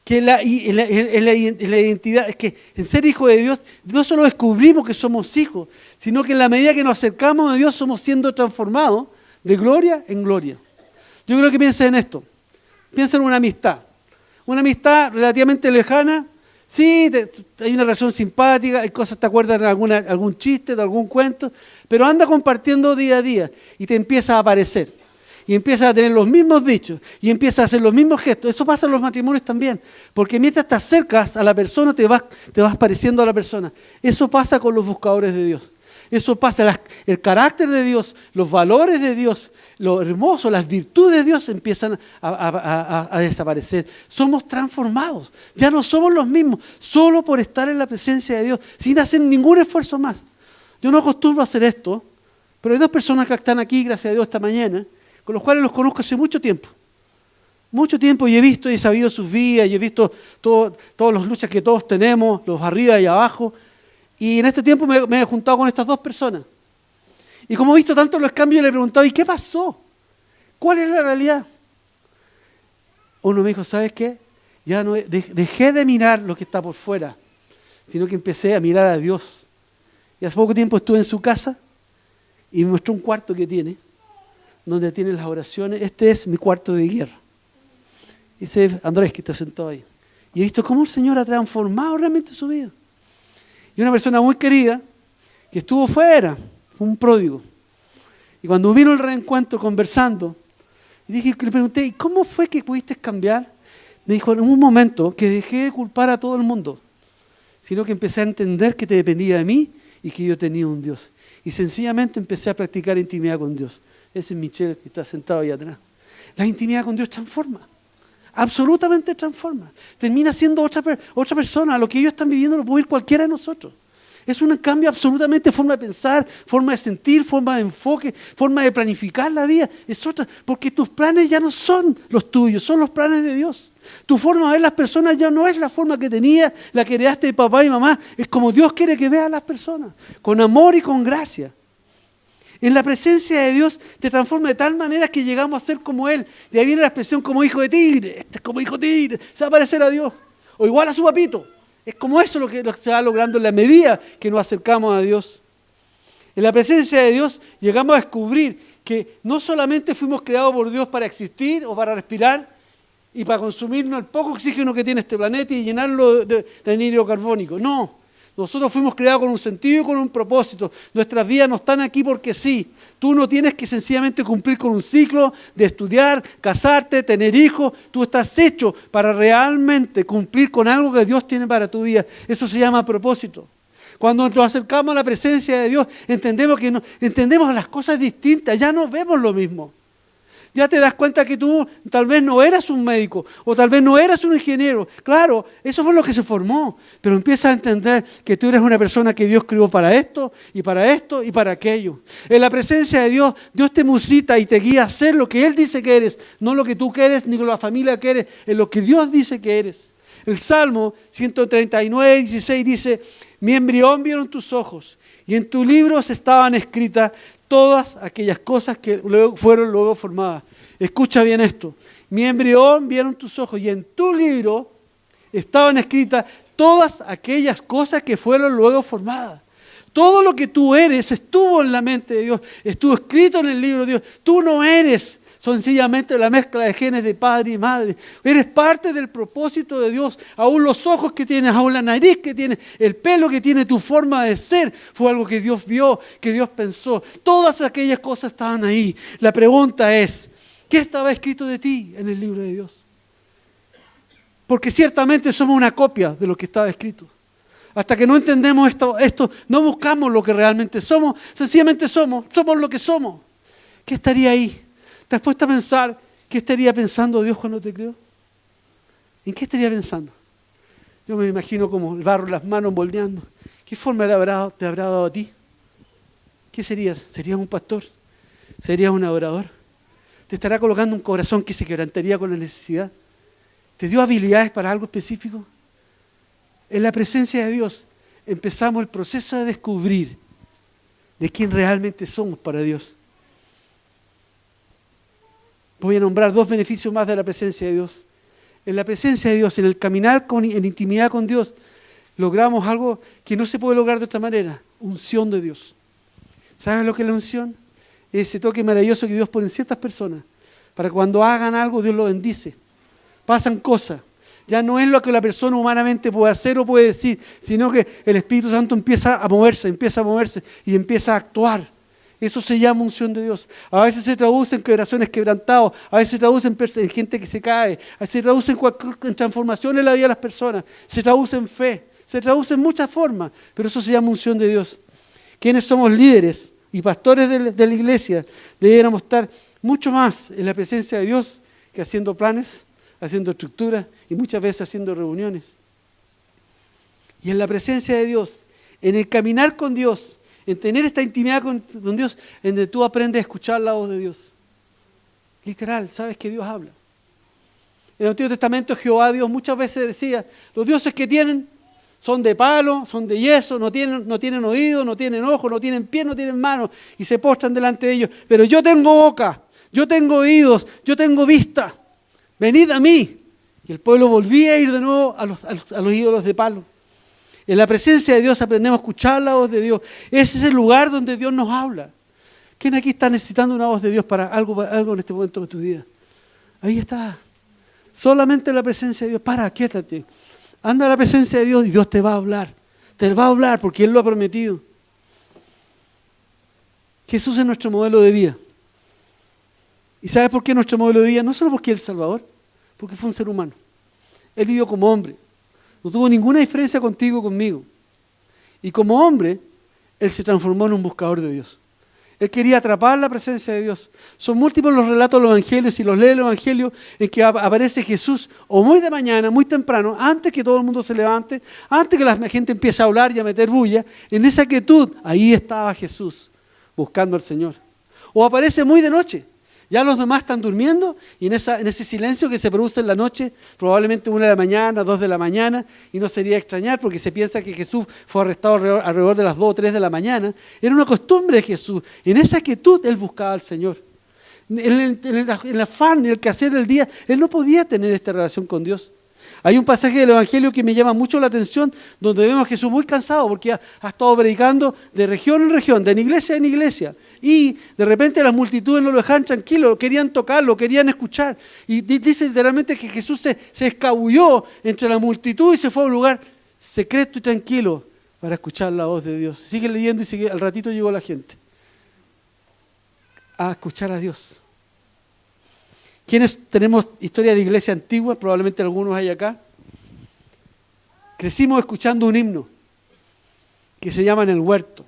que la identidad, es que en ser hijo de Dios no solo descubrimos que somos hijos, sino que en la medida que nos acercamos a Dios somos siendo transformados de gloria en gloria. Yo creo que piensen en esto, piensen en una amistad relativamente lejana. Sí, hay una relación simpática, hay cosas, te acuerdas de algún chiste, de algún cuento, pero anda compartiendo día a día y te empieza a aparecer. Y empiezas a tener los mismos dichos y empiezas a hacer los mismos gestos. Eso pasa en los matrimonios también, porque mientras te acercas a la persona, te vas pareciendo a la persona. Eso pasa con los buscadores de Dios. Eso pasa, el carácter de Dios, los valores de Dios, lo hermoso, las virtudes de Dios empiezan a desaparecer. Somos transformados, ya no somos los mismos, solo por estar en la presencia de Dios, sin hacer ningún esfuerzo más. Yo no acostumbro a hacer esto, pero hay dos personas que están aquí, gracias a Dios, esta mañana, con los cuales los conozco hace mucho tiempo, y he visto y he sabido sus vidas, y he visto todas las luchas que todos tenemos, los arriba y abajo, y en este tiempo me he juntado con estas dos personas. Y como he visto tanto los cambios, le he preguntado, ¿y qué pasó? ¿Cuál es la realidad? Uno me dijo, ¿sabes qué? Ya no dejé de mirar lo que está por fuera, sino que empecé a mirar a Dios. Y hace poco tiempo estuve en su casa y me mostró un cuarto que tiene, donde tiene las oraciones. Este es mi cuarto de guerra. Dice Andrés, que está sentado ahí. Y he visto cómo el Señor ha transformado realmente su vida. Y una persona muy querida, que estuvo fuera, un pródigo. Y cuando vino el reencuentro conversando, le pregunté, ¿y cómo fue que pudiste cambiar? Me dijo, en un momento que dejé de culpar a todo el mundo, sino que empecé a entender que te dependía de mí y que yo tenía un Dios. Y sencillamente empecé a practicar intimidad con Dios. Ese es Michelle, que está sentado ahí atrás. La intimidad con Dios transforma. Absolutamente transforma. Termina siendo otra persona. Lo que ellos están viviendo lo puede vivir cualquiera de nosotros. Es un cambio absolutamente, forma de pensar, forma de sentir, forma de enfoque, forma de planificar la vida. Es otra, porque tus planes ya no son los tuyos, son los planes de Dios. Tu forma de ver las personas ya no es la forma que tenías, la que heredaste de papá y mamá. Es como Dios quiere que veas a las personas, con amor y con gracia. En la presencia de Dios te transforma de tal manera que llegamos a ser como Él. De ahí viene la expresión como hijo de tigre. Este es como hijo de tigre, se va a parecer a Dios. O igual a su papito. Es como eso lo que se va logrando en la medida que nos acercamos a Dios. En la presencia de Dios llegamos a descubrir que no solamente fuimos creados por Dios para existir o para respirar y para consumirnos el poco oxígeno que tiene este planeta y llenarlo de anhídrido carbónico. No. Nosotros fuimos creados con un sentido y con un propósito. Nuestras vidas no están aquí porque sí. Tú no tienes que sencillamente cumplir con un ciclo de estudiar, casarte, tener hijos. Tú estás hecho para realmente cumplir con algo que Dios tiene para tu vida. Eso se llama propósito. Cuando nos acercamos a la presencia de Dios, entendemos las cosas distintas. Ya no vemos lo mismo. Ya te das cuenta que tú tal vez no eras un médico o tal vez no eras un ingeniero. Claro, eso fue lo que se formó. Pero empiezas a entender que tú eres una persona que Dios creó para esto y para aquello. En la presencia de Dios, Dios te musita y te guía a ser lo que Él dice que eres. No lo que tú quieres ni la familia que eres, es lo que Dios dice que eres. El Salmo 139, 16 dice, mi embrión vieron tus ojos y en tu libro estaban escritas todas aquellas cosas que fueron luego formadas. Escucha bien esto. Mi embrión vieron tus ojos y en tu libro estaban escritas todas aquellas cosas que fueron luego formadas. Todo lo que tú eres estuvo en la mente de Dios, estuvo escrito en el libro de Dios. Tú no eres sencillamente la mezcla de genes de padre y madre. Eres parte del propósito de Dios. Aún los ojos que tienes, aún la nariz que tienes, el pelo que tiene, tu forma de ser, fue algo que Dios vio, que Dios pensó. Todas aquellas cosas estaban ahí. La pregunta es, ¿qué estaba escrito de ti en el libro de Dios? Porque ciertamente somos una copia de lo que estaba escrito. Hasta que no entendemos esto, no buscamos lo que realmente somos, sencillamente somos lo que somos. ¿Qué estaría ahí? ¿Te has puesto a pensar qué estaría pensando Dios cuando te creó? ¿En qué estaría pensando? Yo me imagino como el barro en las manos moldeando. ¿Qué forma te habrá dado a ti? ¿Qué serías? ¿Serías un pastor? ¿Serías un adorador? ¿Te estará colocando un corazón que se quebrantaría con la necesidad? ¿Te dio habilidades para algo específico? En la presencia de Dios empezamos el proceso de descubrir de quién realmente somos para Dios. Voy a nombrar 2 beneficios más de la presencia de Dios. En la presencia de Dios, en el caminar en intimidad con Dios, logramos algo que no se puede lograr de otra manera, unción de Dios. ¿Sabes lo que es la unción? Ese toque maravilloso que Dios pone en ciertas personas, para que cuando hagan algo Dios lo bendice. Pasan cosas. Ya no es lo que la persona humanamente puede hacer o puede decir, sino que el Espíritu Santo empieza a moverse y empieza a actuar. Eso se llama unción de Dios. A veces se traduce en corazones quebrantados, a veces se traduce en gente que se cae, a veces se traduce en transformación en la vida de las personas, se traduce en fe, se traduce en muchas formas, pero eso se llama unción de Dios. Quienes somos líderes y pastores de la iglesia, debiéramos estar mucho más en la presencia de Dios que haciendo planes, haciendo estructuras y muchas veces haciendo reuniones. Y en la presencia de Dios, en el caminar con Dios, en tener esta intimidad con Dios, en donde tú aprendes a escuchar la voz de Dios. Literal, sabes que Dios habla. En el Antiguo Testamento Jehová Dios muchas veces decía, los dioses que tienen son de palo, son de yeso, no tienen oídos, no tienen ojos, no tienen pies, no tienen manos, y se postran delante de ellos. Pero yo tengo boca, yo tengo oídos, yo tengo vista. Venid a mí. Y el pueblo volvía a ir de nuevo a los ídolos de palo. En la presencia de Dios aprendemos a escuchar la voz de Dios. Ese es el lugar donde Dios nos habla. ¿Quién aquí está necesitando una voz de Dios para algo en este momento de tu vida? Ahí está. Solamente la presencia de Dios. Quédate. Anda a la presencia de Dios y Dios te va a hablar. Te va a hablar porque Él lo ha prometido. Jesús es nuestro modelo de vida. ¿Y sabes por qué nuestro modelo de vida? No solo porque es el Salvador, porque fue un ser humano. Él vivió como hombre. No tuvo ninguna diferencia conmigo. Y como hombre, Él se transformó en un buscador de Dios. Él quería atrapar la presencia de Dios. Son múltiples los relatos de los evangelios, y los lees los evangelios, en que aparece Jesús, o muy de mañana, muy temprano, antes que todo el mundo se levante, antes que la gente empiece a hablar y a meter bulla, en esa quietud, ahí estaba Jesús, buscando al Señor. O aparece muy de noche. Ya los demás están durmiendo y en ese silencio que se produce en la noche, probablemente 1 de la mañana, 2 de la mañana, y no sería extrañar porque se piensa que Jesús fue arrestado alrededor de las 2 o 3 de la mañana. Era una costumbre de Jesús. En esa quietud Él buscaba al Señor. En el afán, en el quehacer del día, Él no podía tener esta relación con Dios. Hay un pasaje del Evangelio que me llama mucho la atención, donde vemos a Jesús muy cansado porque ha estado predicando de región en región, de iglesia en iglesia. Y de repente las multitudes no lo dejaban tranquilo, querían tocarlo, querían escuchar. Y dice literalmente que Jesús se escabulló entre la multitud y se fue a un lugar secreto y tranquilo para escuchar la voz de Dios. Sigue leyendo y al ratito llegó la gente a escuchar a Dios. ¿Quiénes tenemos historia de iglesia antigua? Probablemente algunos hay acá. Crecimos escuchando un himno que se llama En el Huerto,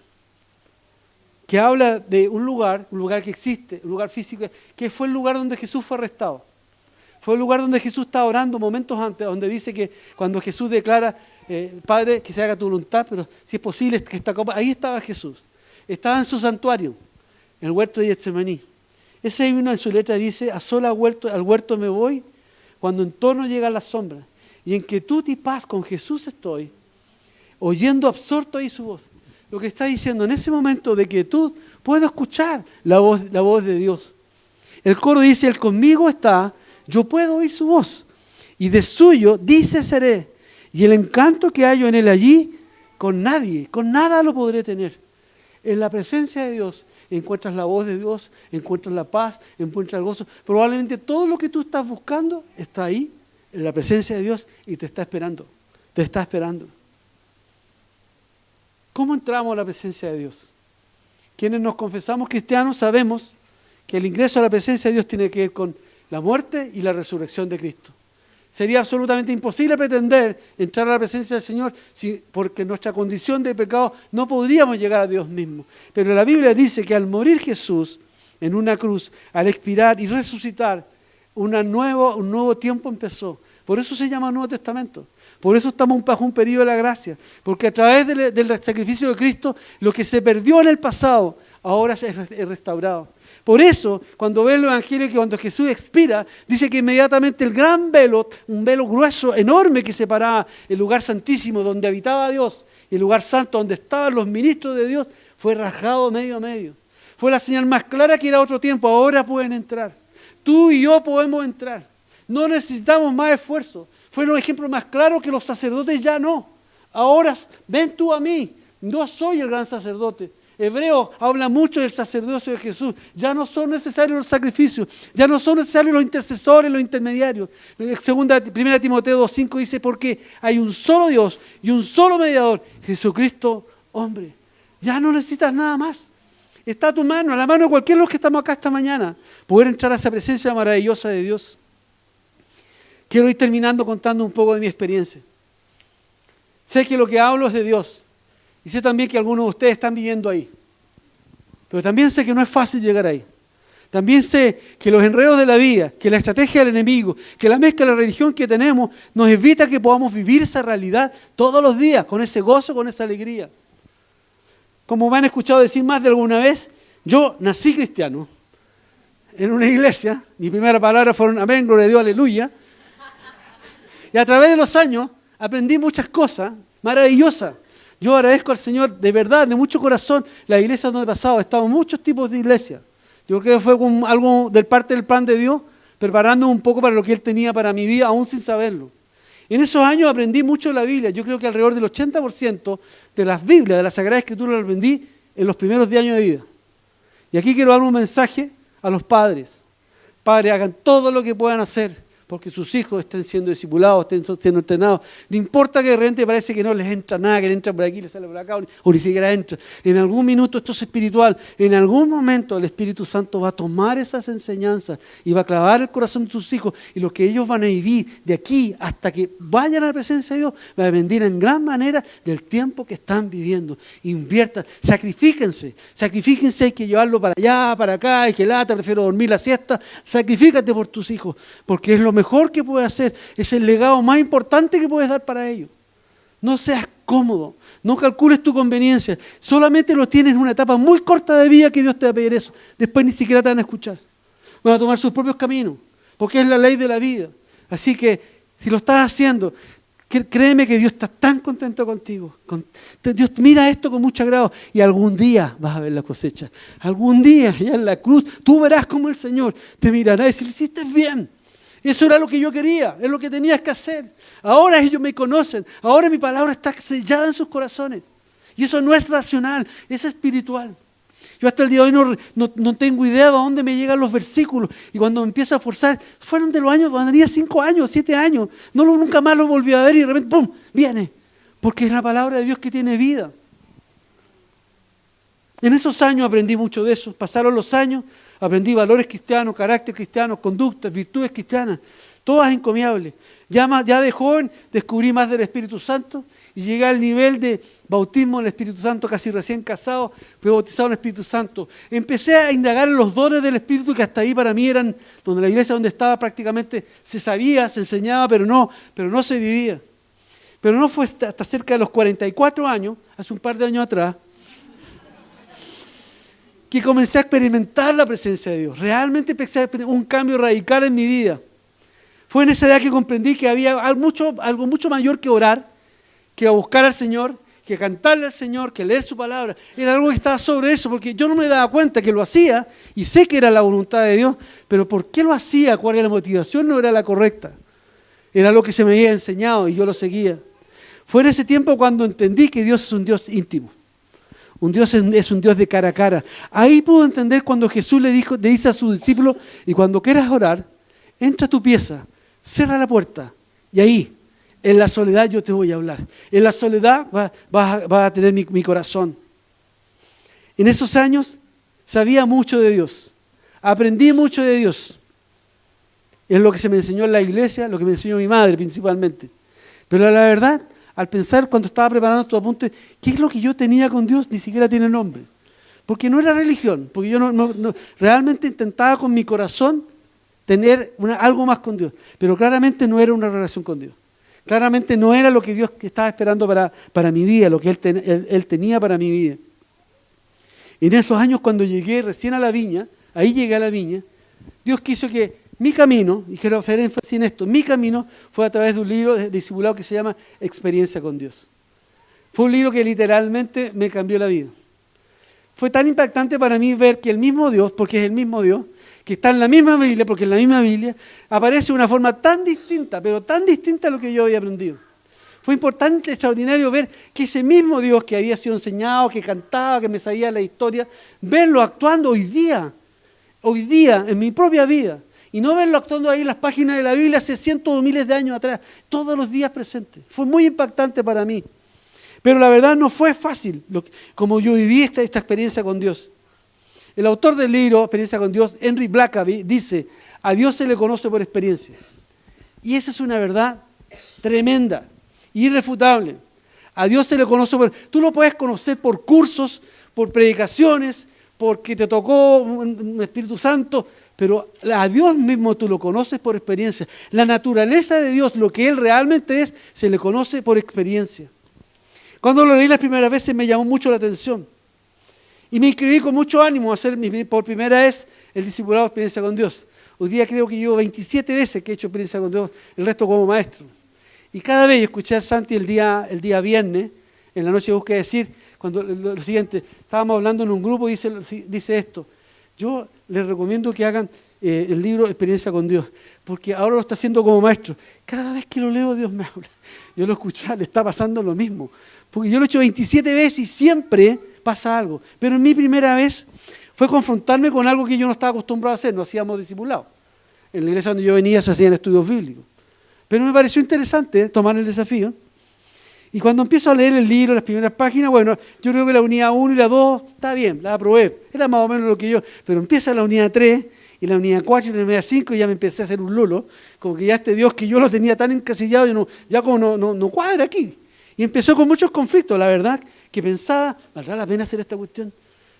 que habla de un lugar que existe, un lugar físico, que fue el lugar donde Jesús fue arrestado. Fue el lugar donde Jesús estaba orando momentos antes, donde dice que cuando Jesús declara, Padre, que se haga tu voluntad, pero si es posible que esta copa, ahí estaba Jesús. Estaba en su santuario, en el huerto de Getsemaní. Ese himno en su letra dice, a sola al huerto me voy, cuando en torno llega la sombra, y en quietud y paz con Jesús estoy, oyendo absorto ahí su voz. lo que está diciendo en ese momento de quietud, puedo escuchar la voz de Dios. El coro dice, Él conmigo está, yo puedo oír su voz. Y de suyo dice seré. Y el encanto que hallo en Él allí, con nadie, con nada lo podré tener. En la presencia de Dios encuentras la voz de Dios, encuentras la paz, encuentras el gozo. Probablemente todo lo que tú estás buscando está ahí, en la presencia de Dios, y te está esperando. Te está esperando. ¿Cómo entramos a la presencia de Dios? Quienes nos confesamos cristianos sabemos que el ingreso a la presencia de Dios tiene que ver con la muerte y la resurrección de Cristo. Sería absolutamente imposible pretender entrar a la presencia del Señor porque en nuestra condición de pecado no podríamos llegar a Dios mismo. Pero la Biblia dice que al morir Jesús en una cruz, al expirar y resucitar, un nuevo tiempo empezó. Por eso se llama Nuevo Testamento. Por eso estamos bajo un periodo de la gracia. Porque a través del sacrificio de Cristo, lo que se perdió en el pasado, ahora es restaurado. Por eso, cuando ves el Evangelio, que cuando Jesús expira, dice que inmediatamente el gran velo, un velo grueso, enorme, que separaba el lugar santísimo donde habitaba Dios y el lugar santo donde estaban los ministros de Dios, fue rasgado medio a medio. Fue la señal más clara que era otro tiempo. Ahora pueden entrar. Tú y yo podemos entrar. No necesitamos más esfuerzo. Fue un ejemplo más claro que los sacerdotes ya no. Ahora ven tú a mí. No soy el gran sacerdote. Hebreo habla mucho del sacerdocio de Jesús. Ya no son necesarios los sacrificios. Ya no son necesarios los intercesores, los intermediarios. 1 Timoteo 2:5 dice, porque hay un solo Dios y un solo mediador, Jesucristo, hombre. Ya no necesitas nada más. Está a tu mano, a la mano de cualquiera de los que estamos acá esta mañana, poder entrar a esa presencia maravillosa de Dios. Quiero ir terminando contando un poco de mi experiencia. Sé que lo que hablo es de Dios. Y sé también que algunos de ustedes están viviendo ahí. Pero también sé que no es fácil llegar ahí. También sé que los enredos de la vida, que la estrategia del enemigo, que la mezcla de la religión que tenemos, nos evita que podamos vivir esa realidad todos los días, con ese gozo, con esa alegría. Como me han escuchado decir más de alguna vez, yo nací cristiano en una iglesia. Mi primera palabra fueron amén, gloria a Dios, aleluya. Y a través de los años aprendí muchas cosas maravillosas. Yo agradezco al Señor de verdad, de mucho corazón, la iglesia donde he pasado. He estado en muchos tipos de iglesias. Yo creo que fue algo del parte del plan de Dios, preparándome un poco para lo que Él tenía para mi vida, aún sin saberlo. En esos años aprendí mucho de la Biblia. Yo creo que alrededor del 80% de las Biblias, de la Sagrada Escritura, las aprendí en los primeros 10 años de vida. Y aquí quiero dar un mensaje a los padres. Padres, hagan todo lo que puedan hacer porque sus hijos estén siendo discipulados, estén siendo entrenados. No importa que de repente parece que no les entra nada, que le entra por aquí, le sale por acá, o ni siquiera entra. En algún minuto esto es espiritual. En algún momento el Espíritu Santo va a tomar esas enseñanzas y va a clavar el corazón de sus hijos, y lo que ellos van a vivir de aquí hasta que vayan a la presencia de Dios va a depender en gran manera del tiempo que están viviendo. Inviertan, sacrifíquense, hay que llevarlo para allá, para acá, hay que lata, prefiero dormir la siesta. Sacrifícate por tus hijos, porque es lo mejor que puedes hacer, es el legado más importante que puedes dar para ellos. No seas cómodo, no calcules tu conveniencia, solamente lo tienes en una etapa muy corta de vida que Dios te va a pedir eso. Después ni siquiera te van a escuchar, van a tomar sus propios caminos, porque es la ley de la vida. Así que si lo estás haciendo, créeme que Dios está tan contento contigo. Dios mira esto con mucho agrado, y algún día vas a ver la cosecha. Algún día, ya en la cruz, tú verás como el Señor te mirará y decir, hiciste bien. Eso era lo que yo quería, es lo que tenías que hacer. Ahora ellos me conocen, ahora mi palabra está sellada en sus corazones. Y eso no es racional, es espiritual. Yo hasta el día de hoy no tengo idea de dónde me llegan los versículos. Y cuando me empiezo a forzar, fueron de los años, cuando tenía 5 años, 7 años. Nunca más los volví a ver y de repente, ¡pum!, viene. Porque es la palabra de Dios que tiene vida. En esos años aprendí mucho de eso. Pasaron los años, aprendí valores cristianos, carácter cristiano, conductas, virtudes cristianas, todas encomiables. Ya de joven descubrí más del Espíritu Santo y llegué al nivel de bautismo del Espíritu Santo, casi recién casado, fui bautizado en el Espíritu Santo. Empecé a indagar en los dones del Espíritu, que hasta ahí para mí eran, donde la iglesia donde estaba prácticamente se sabía, se enseñaba, pero no se vivía. Pero no fue hasta cerca de los 44 años, hace un par de años atrás, que comencé a experimentar la presencia de Dios. Realmente empecé a experimentar un cambio radical en mi vida. Fue en esa edad que comprendí que había algo mucho mayor que orar, que buscar al Señor, que cantarle al Señor, que leer su palabra. Era algo que estaba sobre eso, porque yo no me daba cuenta que lo hacía, y sé que era la voluntad de Dios, pero ¿por qué lo hacía? ¿Cuál era la motivación? No era la correcta. Era lo que se me había enseñado y yo lo seguía. Fue en ese tiempo cuando entendí que Dios es un Dios íntimo. Un Dios es un Dios de cara a cara. Ahí pude entender cuando Jesús le dice a sus discípulos, y cuando quieras orar, entra a tu pieza, cierra la puerta, y ahí, en la soledad yo te voy a hablar. En la soledad vas a tener mi corazón. En esos años sabía mucho de Dios. Aprendí mucho de Dios. Es lo que se me enseñó en la iglesia, lo que me enseñó mi madre principalmente. Pero la verdad, al pensar cuando estaba preparando estos apuntes, ¿qué es lo que yo tenía con Dios? Ni siquiera tiene nombre. Porque no era religión, porque yo realmente intentaba con mi corazón tener algo más con Dios. Pero claramente no era una relación con Dios. Claramente no era lo que Dios estaba esperando para mi vida, lo que Él tenía para mi vida. En esos años cuando llegué recién a la viña, ahí llegué a la viña, Dios quiso que mi camino, y quiero hacer énfasis en esto, mi camino fue a través de un libro de discipulado que se llama Experiencia con Dios. Fue un libro que literalmente me cambió la vida. Fue tan impactante para mí ver que el mismo Dios, porque es el mismo Dios, que está en la misma Biblia, porque en la misma Biblia aparece de una forma tan distinta, pero tan distinta a lo que yo había aprendido. Fue importante, extraordinario ver que ese mismo Dios que había sido enseñado, que cantaba, que me sabía la historia, verlo actuando hoy día, en mi propia vida. Y no verlo actuando ahí en las páginas de la Biblia hace cientos o miles de años atrás, todos los días presente. Fue muy impactante para mí. Pero la verdad no fue fácil como yo viví esta experiencia con Dios. El autor del libro, Experiencia con Dios, Henry Blackaby, dice, a Dios se le conoce por experiencia. Y esa es una verdad tremenda, irrefutable. A Dios se le conoce Tú lo puedes conocer por cursos, por predicaciones, porque te tocó un Espíritu Santo, pero a Dios mismo tú lo conoces por experiencia. La naturaleza de Dios, lo que Él realmente es, se le conoce por experiencia. Cuando lo leí las primeras veces me llamó mucho la atención. Y me inscribí con mucho ánimo a hacer por primera vez el discipulado de Experiencia con Dios. Hoy día creo que llevo 27 veces que he hecho Experiencia con Dios, el resto como maestro. Y cada vez yo escuché a Santi el día viernes, en la noche de búsqueda, decir, cuando lo siguiente, estábamos hablando en un grupo y dice esto, yo les recomiendo que hagan el libro Experiencia con Dios, porque ahora lo está haciendo como maestro. Cada vez que lo leo, Dios me habla. Yo lo escuché, le está pasando lo mismo. Porque yo lo he hecho 27 veces y siempre pasa algo. Pero en mi primera vez fue confrontarme con algo que yo no estaba acostumbrado a hacer. No hacíamos discipulado. En la iglesia donde yo venía se hacían estudios bíblicos. Pero me pareció interesante tomar el desafío. Y cuando empiezo a leer el libro, las primeras páginas, bueno, yo creo que la unidad 1 y la 2 está bien, la aprobé. Era más o menos lo que yo. Pero empieza la unidad 3 y la unidad 4 y la unidad 5 y ya me empecé a hacer un lulo. Como que ya este Dios que yo lo tenía tan encasillado, ya como no cuadra aquí. Y empezó con muchos conflictos, la verdad, que pensaba, ¿valdrá la pena hacer esta cuestión?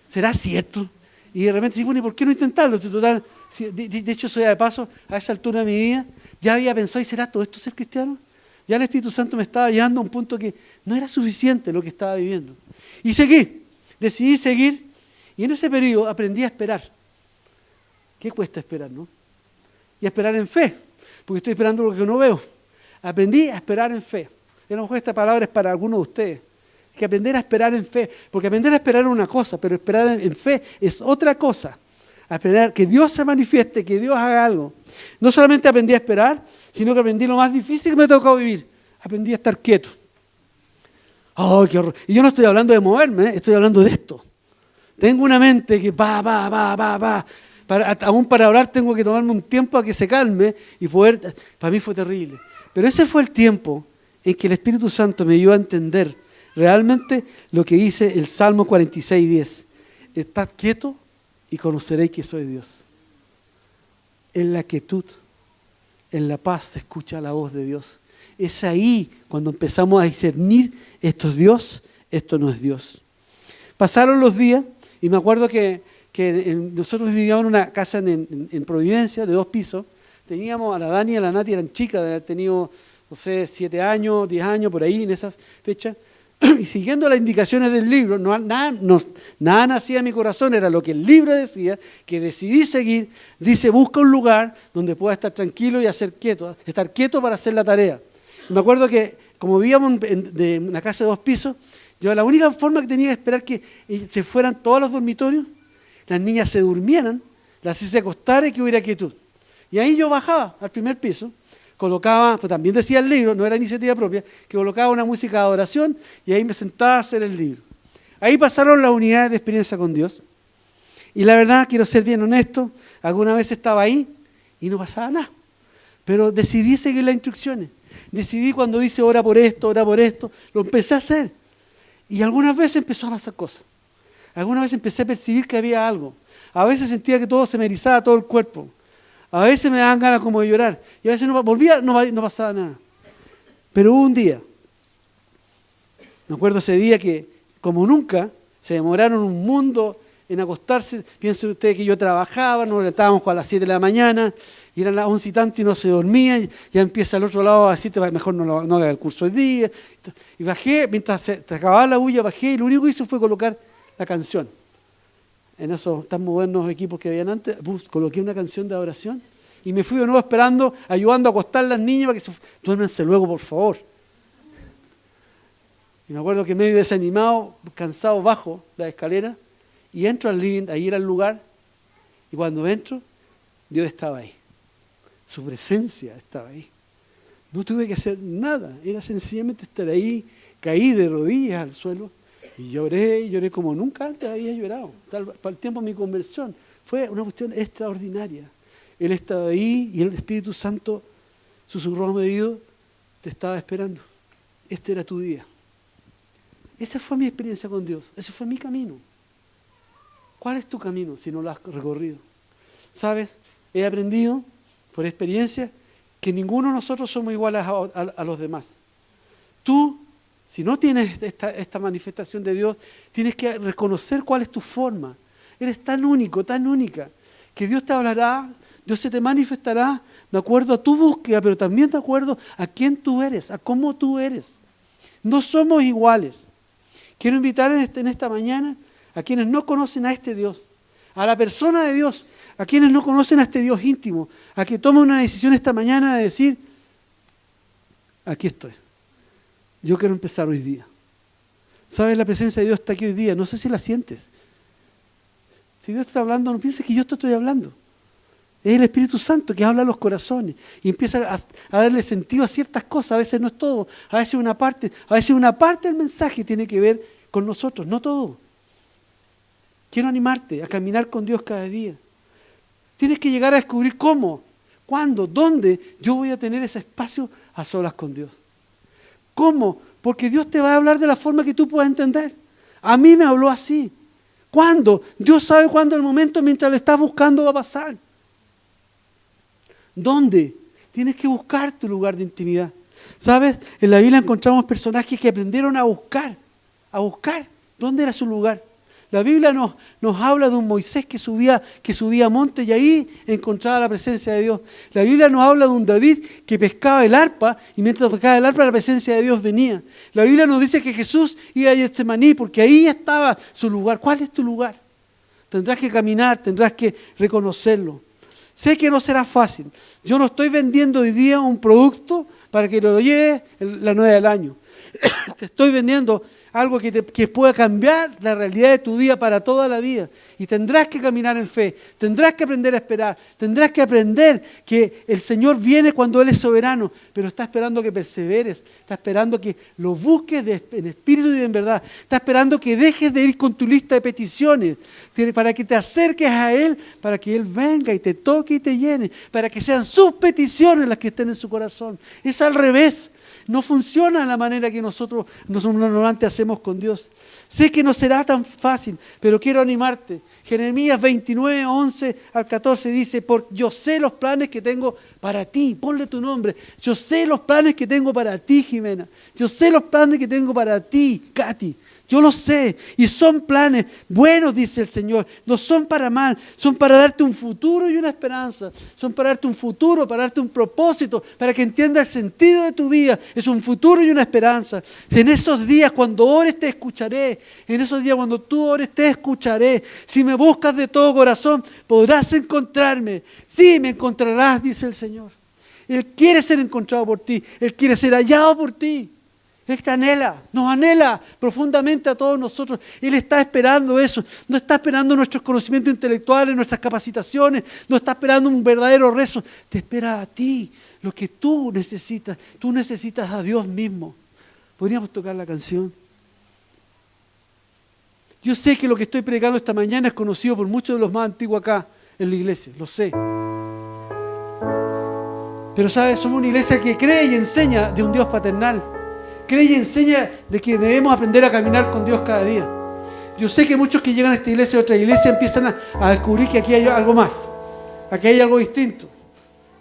¿Será cierto? Y de repente, bueno, ¿y por qué no intentarlo? Total, de hecho, soy de paso, a esa altura de mi vida, ya había pensado, ¿y será todo esto ser cristiano? Ya el Espíritu Santo me estaba llevando a un punto que no era suficiente lo que estaba viviendo. Y decidí seguir, y en ese periodo aprendí a esperar. ¿Qué cuesta esperar, no? Y a esperar en fe, porque estoy esperando lo que no veo. Aprendí a esperar en fe. Y a lo mejor esta palabra es para algunos de ustedes. Hay que aprender a esperar en fe, porque aprender a esperar es una cosa, pero esperar en fe es otra cosa. A esperar que Dios se manifieste, que Dios haga algo. No solamente aprendí a esperar, sino que aprendí lo más difícil que me ha tocado vivir. Aprendí a estar quieto. ¡Oh, qué horror! Y yo no estoy hablando de moverme, estoy hablando de esto. Tengo una mente que va. Aún para orar tengo que tomarme un tiempo a que se calme y poder... Para mí fue terrible. Pero ese fue el tiempo en que el Espíritu Santo me dio a entender realmente lo que dice el Salmo 46:10. Estad quieto y conoceréis que soy Dios. En la quietud, en la paz se escucha la voz de Dios. Es ahí cuando empezamos a discernir, esto es Dios, esto no es Dios. Pasaron los días y me acuerdo que nosotros vivíamos en una casa en Providencia de 2 pisos. Teníamos a la Dani y a la Nati, eran chicas, de haber tenido, no sé, 7 años, 10 años, por ahí en esa fecha. Y siguiendo las indicaciones del libro, nada nacía en mi corazón, era lo que el libro decía, que decidí seguir. Dice, busca un lugar donde pueda estar tranquilo y estar quieto para hacer la tarea. Me acuerdo que como vivíamos en una casa de 2 pisos, Yo la única forma que tenía que esperar que se fueran todos los dormitorios, las niñas se durmieran, las hice acostar y que hubiera quietud. Y ahí yo bajaba al primer piso, colocaba, pues también decía el libro, no era iniciativa propia, que colocaba una música de adoración y ahí me sentaba a hacer el libro. Ahí pasaron las unidades de experiencia con Dios. Y la verdad, quiero ser bien honesto, alguna vez estaba ahí y no pasaba nada. Pero decidí seguir las instrucciones. Decidí cuando dice ora por esto, lo empecé a hacer. Y algunas veces empezó a pasar cosas. Algunas veces empecé a percibir que había algo. A veces sentía que todo se me erizaba, todo el cuerpo. A veces me daban ganas como de llorar. Y a veces no pasaba nada. Pero hubo un día, me acuerdo ese día que, como nunca, se demoraron un mundo en acostarse. Piensen ustedes que yo trabajaba, nos levantábamos a las 7 de la mañana, y eran las 11 y tanto y no se dormía, ya empieza al otro lado a decirte, mejor no haga el curso hoy día. Y bajé, mientras se acababa la bulla, bajé y lo único que hice fue colocar la canción. En esos tan modernos equipos que habían antes, coloqué una canción de adoración y me fui de nuevo esperando, ayudando a acostar a las niñas para que duérmense luego, por favor. Y me acuerdo que medio desanimado, cansado, bajo la escalera y entro al living, ahí era el lugar, y cuando entro, Dios estaba ahí. Su presencia estaba ahí. No tuve que hacer nada, era sencillamente estar ahí, caí de rodillas al suelo y lloré como nunca antes había llorado. Para el tiempo de mi conversión fue una cuestión extraordinaria. Él estaba ahí y el Espíritu Santo susurró a mi oído, te estaba esperando. Este era tu día. Esa fue mi experiencia con Dios, ese fue mi camino. ¿Cuál es tu camino si no lo has recorrido? ¿Sabes? He aprendido por experiencia que ninguno de nosotros somos iguales a los demás. Tú, si no tienes esta manifestación de Dios, tienes que reconocer cuál es tu forma. Eres tan único, tan única, que Dios te hablará, Dios se te manifestará de acuerdo a tu búsqueda, pero también de acuerdo a quién tú eres, a cómo tú eres. No somos iguales. Quiero invitar en esta mañana a quienes no conocen a este Dios, a la persona de Dios, a quienes no conocen a este Dios íntimo, a que tomen una decisión esta mañana de decir, aquí estoy, yo quiero empezar hoy día. ¿Sabes? La presencia de Dios está aquí hoy día, no sé si la sientes. Si Dios está hablando, no pienses que yo te estoy hablando. Es el Espíritu Santo que habla a los corazones y empieza a darle sentido a ciertas cosas. A veces no es todo, a veces una parte del mensaje tiene que ver con nosotros, no todo. Quiero animarte a caminar con Dios cada día. Tienes que llegar a descubrir cómo, cuándo, dónde yo voy a tener ese espacio a solas con Dios. ¿Cómo? Porque Dios te va a hablar de la forma que tú puedas entender. A mí me habló así. ¿Cuándo? Dios sabe cuándo el momento mientras lo estás buscando va a pasar. ¿Dónde? Tienes que buscar tu lugar de intimidad. ¿Sabes? En la Biblia encontramos personajes que aprendieron a buscar. ¿Dónde era su lugar? La Biblia nos habla de un Moisés que subía a montes y ahí encontraba la presencia de Dios. La Biblia nos habla de un David que pescaba el arpa y mientras pescaba el arpa la presencia de Dios venía. La Biblia nos dice que Jesús iba a Getsemaní porque ahí estaba su lugar. ¿Cuál es tu lugar? Tendrás que caminar, tendrás que reconocerlo. Sé que no será fácil. Yo no estoy vendiendo hoy día un producto para que lo lleves la nueva del año. Te estoy vendiendo algo que pueda cambiar la realidad de tu vida para toda la vida. Y tendrás que caminar en fe, tendrás que aprender a esperar, tendrás que aprender que el Señor viene cuando Él es soberano, pero está esperando que perseveres, está esperando que lo busques en espíritu y en verdad, está esperando que dejes de ir con tu lista de peticiones, para que te acerques a Él, para que Él venga y te toque y te llene, para que sean sus peticiones las que estén en su corazón. Es al revés. No funciona de la manera que nosotros normalmente hacemos con Dios. Sé que no será tan fácil, pero quiero animarte. Jeremías 29, 11 al 14 dice, porque yo sé los planes que tengo para ti. Ponle tu nombre. Yo sé los planes que tengo para ti, Jimena. Yo sé los planes que tengo para ti, Katy. Yo lo sé, y son planes buenos, dice el Señor, no son para mal, son para darte un futuro y una esperanza, son para darte un futuro, para darte un propósito, para que entiendas el sentido de tu vida, es un futuro y una esperanza. En esos días cuando ores te escucharé, en esos días cuando tú ores te escucharé, si me buscas de todo corazón podrás encontrarme, sí me encontrarás, dice el Señor. Él quiere ser encontrado por ti, Él quiere ser hallado por ti. Él te anhela, nos anhela profundamente a todos nosotros. Él está esperando eso. No está esperando nuestros conocimientos intelectuales, nuestras capacitaciones. No está esperando un verdadero rezo. Te espera a ti, lo que tú necesitas. Tú necesitas a Dios mismo. ¿Podríamos tocar la canción? Yo sé que lo que estoy predicando esta mañana es conocido por muchos de los más antiguos acá en la iglesia. Lo sé. Pero sabes, somos una iglesia que cree y enseña de un Dios paternal. Cree y enseña de que debemos aprender a caminar con Dios cada día. Yo sé que muchos que llegan a esta iglesia y a otra iglesia empiezan a descubrir que aquí hay algo más. Aquí hay algo distinto.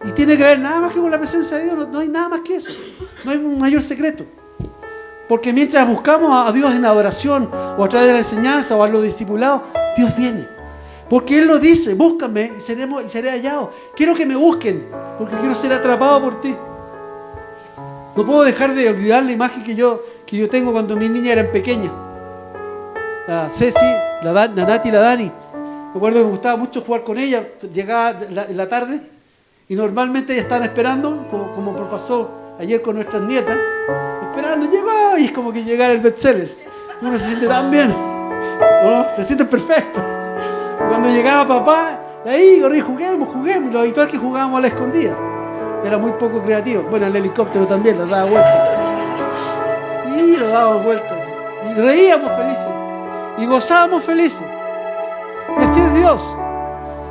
Y tiene que ver nada más que con la presencia de Dios. No hay nada más que eso. No hay un mayor secreto. Porque mientras buscamos a Dios en adoración o a través de la enseñanza o a los discipulados, Dios viene. Porque Él lo dice, búscame y seré hallado. Quiero que me busquen porque quiero ser atrapado por ti. No puedo dejar de olvidar la imagen que yo tengo cuando mis niñas eran pequeñas. La Ceci, la Nati y la Dani. Me acuerdo que me gustaba mucho jugar con ellas. Llegaba en la tarde y normalmente ellas estaban esperando, como pasó ayer con nuestras nietas, esperando, llegó, y es como que llegara el bestseller. Uno se siente tan bien, ¿no? Se siente perfecto. Cuando llegaba papá, de ahí corrí, juguemos. Lo habitual es que jugábamos a la escondida. Era muy poco creativo. Bueno, el helicóptero también lo daba vuelta. Y lo dábamos vuelta. Y reíamos felices. Y gozábamos felices. Y así es Dios.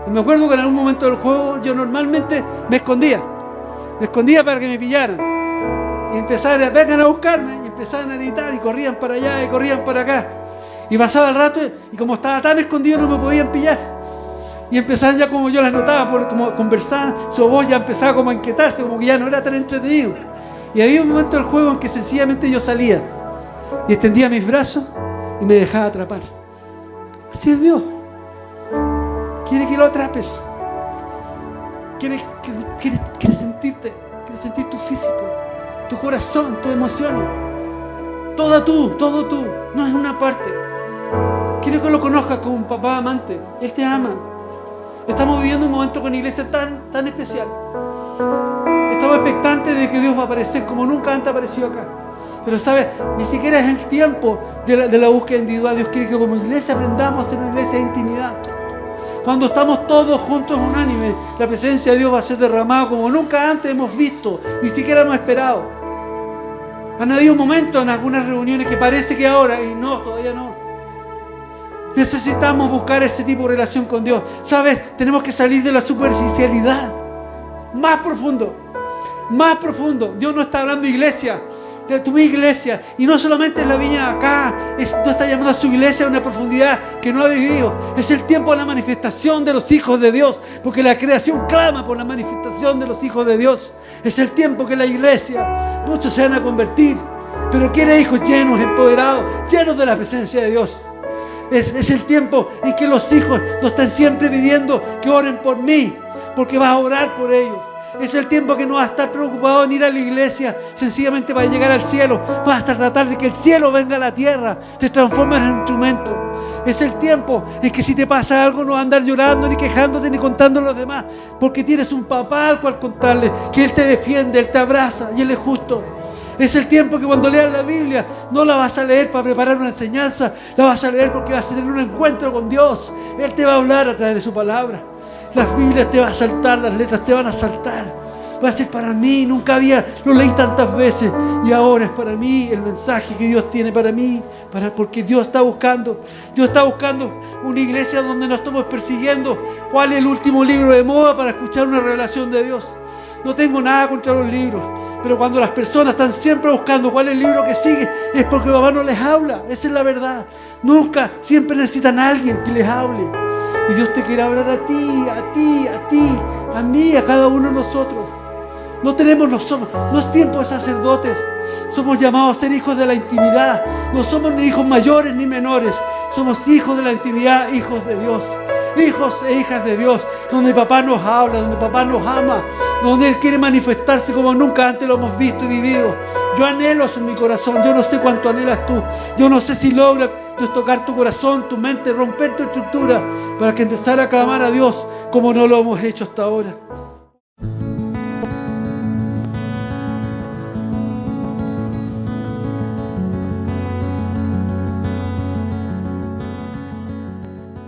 Y me acuerdo que en algún momento del juego yo normalmente me escondía. Me escondía para que me pillaran. Y empezaban vengan a buscarme. Y empezaban a gritar y corrían para allá y corrían para acá. Y pasaba el rato y como estaba tan escondido no me podían pillar. Y empezaban ya como yo las notaba, como conversaban, su voz ya empezaba como a inquietarse, como que ya no era tan entretenido. Y había un momento del juego en que sencillamente yo salía y extendía mis brazos y me dejaba atrapar. Así es Dios. Quiere que lo atrapes. Quiere sentirte, quiere sentir tu físico, tu corazón, tus emociones. Todo tú. No es una parte. Quiere que lo conozcas como un papá amante. Él te ama. Estamos viviendo un momento con la iglesia tan especial. Estamos expectantes de que Dios va a aparecer como nunca antes ha aparecido acá. Pero ¿sabes? Ni siquiera es el tiempo de la búsqueda individual. Dios quiere que como iglesia aprendamos a ser una iglesia de intimidad. Cuando estamos todos juntos unánime, la presencia de Dios va a ser derramada como nunca antes hemos visto, ni siquiera hemos esperado. Han habido momentos en algunas reuniones que parece que ahora, y no, todavía no. Necesitamos buscar ese tipo de relación con Dios. ¿Sabes? Tenemos que salir de la superficialidad. Más profundo. Dios no está hablando iglesia, de tu iglesia. Y no solamente en la viña acá. Dios está llamando a su iglesia a una profundidad que no ha vivido. Es el tiempo de la manifestación de los hijos de Dios. Porque la creación clama por la manifestación de los hijos de Dios. Es el tiempo que la iglesia, muchos se van a convertir. Pero quiere hijos llenos, empoderados, llenos de la presencia de Dios. Es el tiempo en que los hijos no están siempre pidiendo que oren por mí, porque vas a orar por ellos. Es el tiempo que no vas a estar preocupado en ir a la iglesia sencillamente para llegar al cielo. Vas a estar tratando de que el cielo venga a la tierra, te transformas en un instrumento. Es el tiempo en que si te pasa algo no vas a andar llorando, ni quejándote, ni contando a los demás, porque tienes un papá al cual contarle que Él te defiende, Él te abraza y Él es justo. Es el tiempo que cuando leas la Biblia no la vas a leer para preparar una enseñanza, la vas a leer porque vas a tener un encuentro con Dios. Él te va a hablar a través de su palabra. Las Biblias te van a saltar, las letras te van a saltar. Va a ser para mí, nunca lo leí tantas veces y ahora es para mí el mensaje que Dios tiene para mí, porque Dios está buscando una iglesia donde no estamos persiguiendo cuál es el último libro de moda para escuchar una revelación de Dios. No tengo nada contra los libros, pero cuando las personas están siempre buscando cuál es el libro que sigue, es porque papá no les habla. Esa es la verdad. Siempre necesitan a alguien que les hable. Y Dios te quiere hablar a ti, a mí, a cada uno de nosotros. No es tiempo de sacerdotes. Somos llamados a ser hijos de la intimidad. No somos ni hijos mayores ni menores. Somos hijos de la intimidad, hijos de Dios. Hijos e hijas de Dios, donde papá nos habla, donde papá nos ama, donde Él quiere manifestarse como nunca antes lo hemos visto y vivido. Yo anhelo eso en mi corazón. Yo no sé cuánto anhelas tú. Yo no sé si logra tocar tu corazón, tu mente, romper tu estructura para que empezar a clamar a Dios como no lo hemos hecho hasta ahora.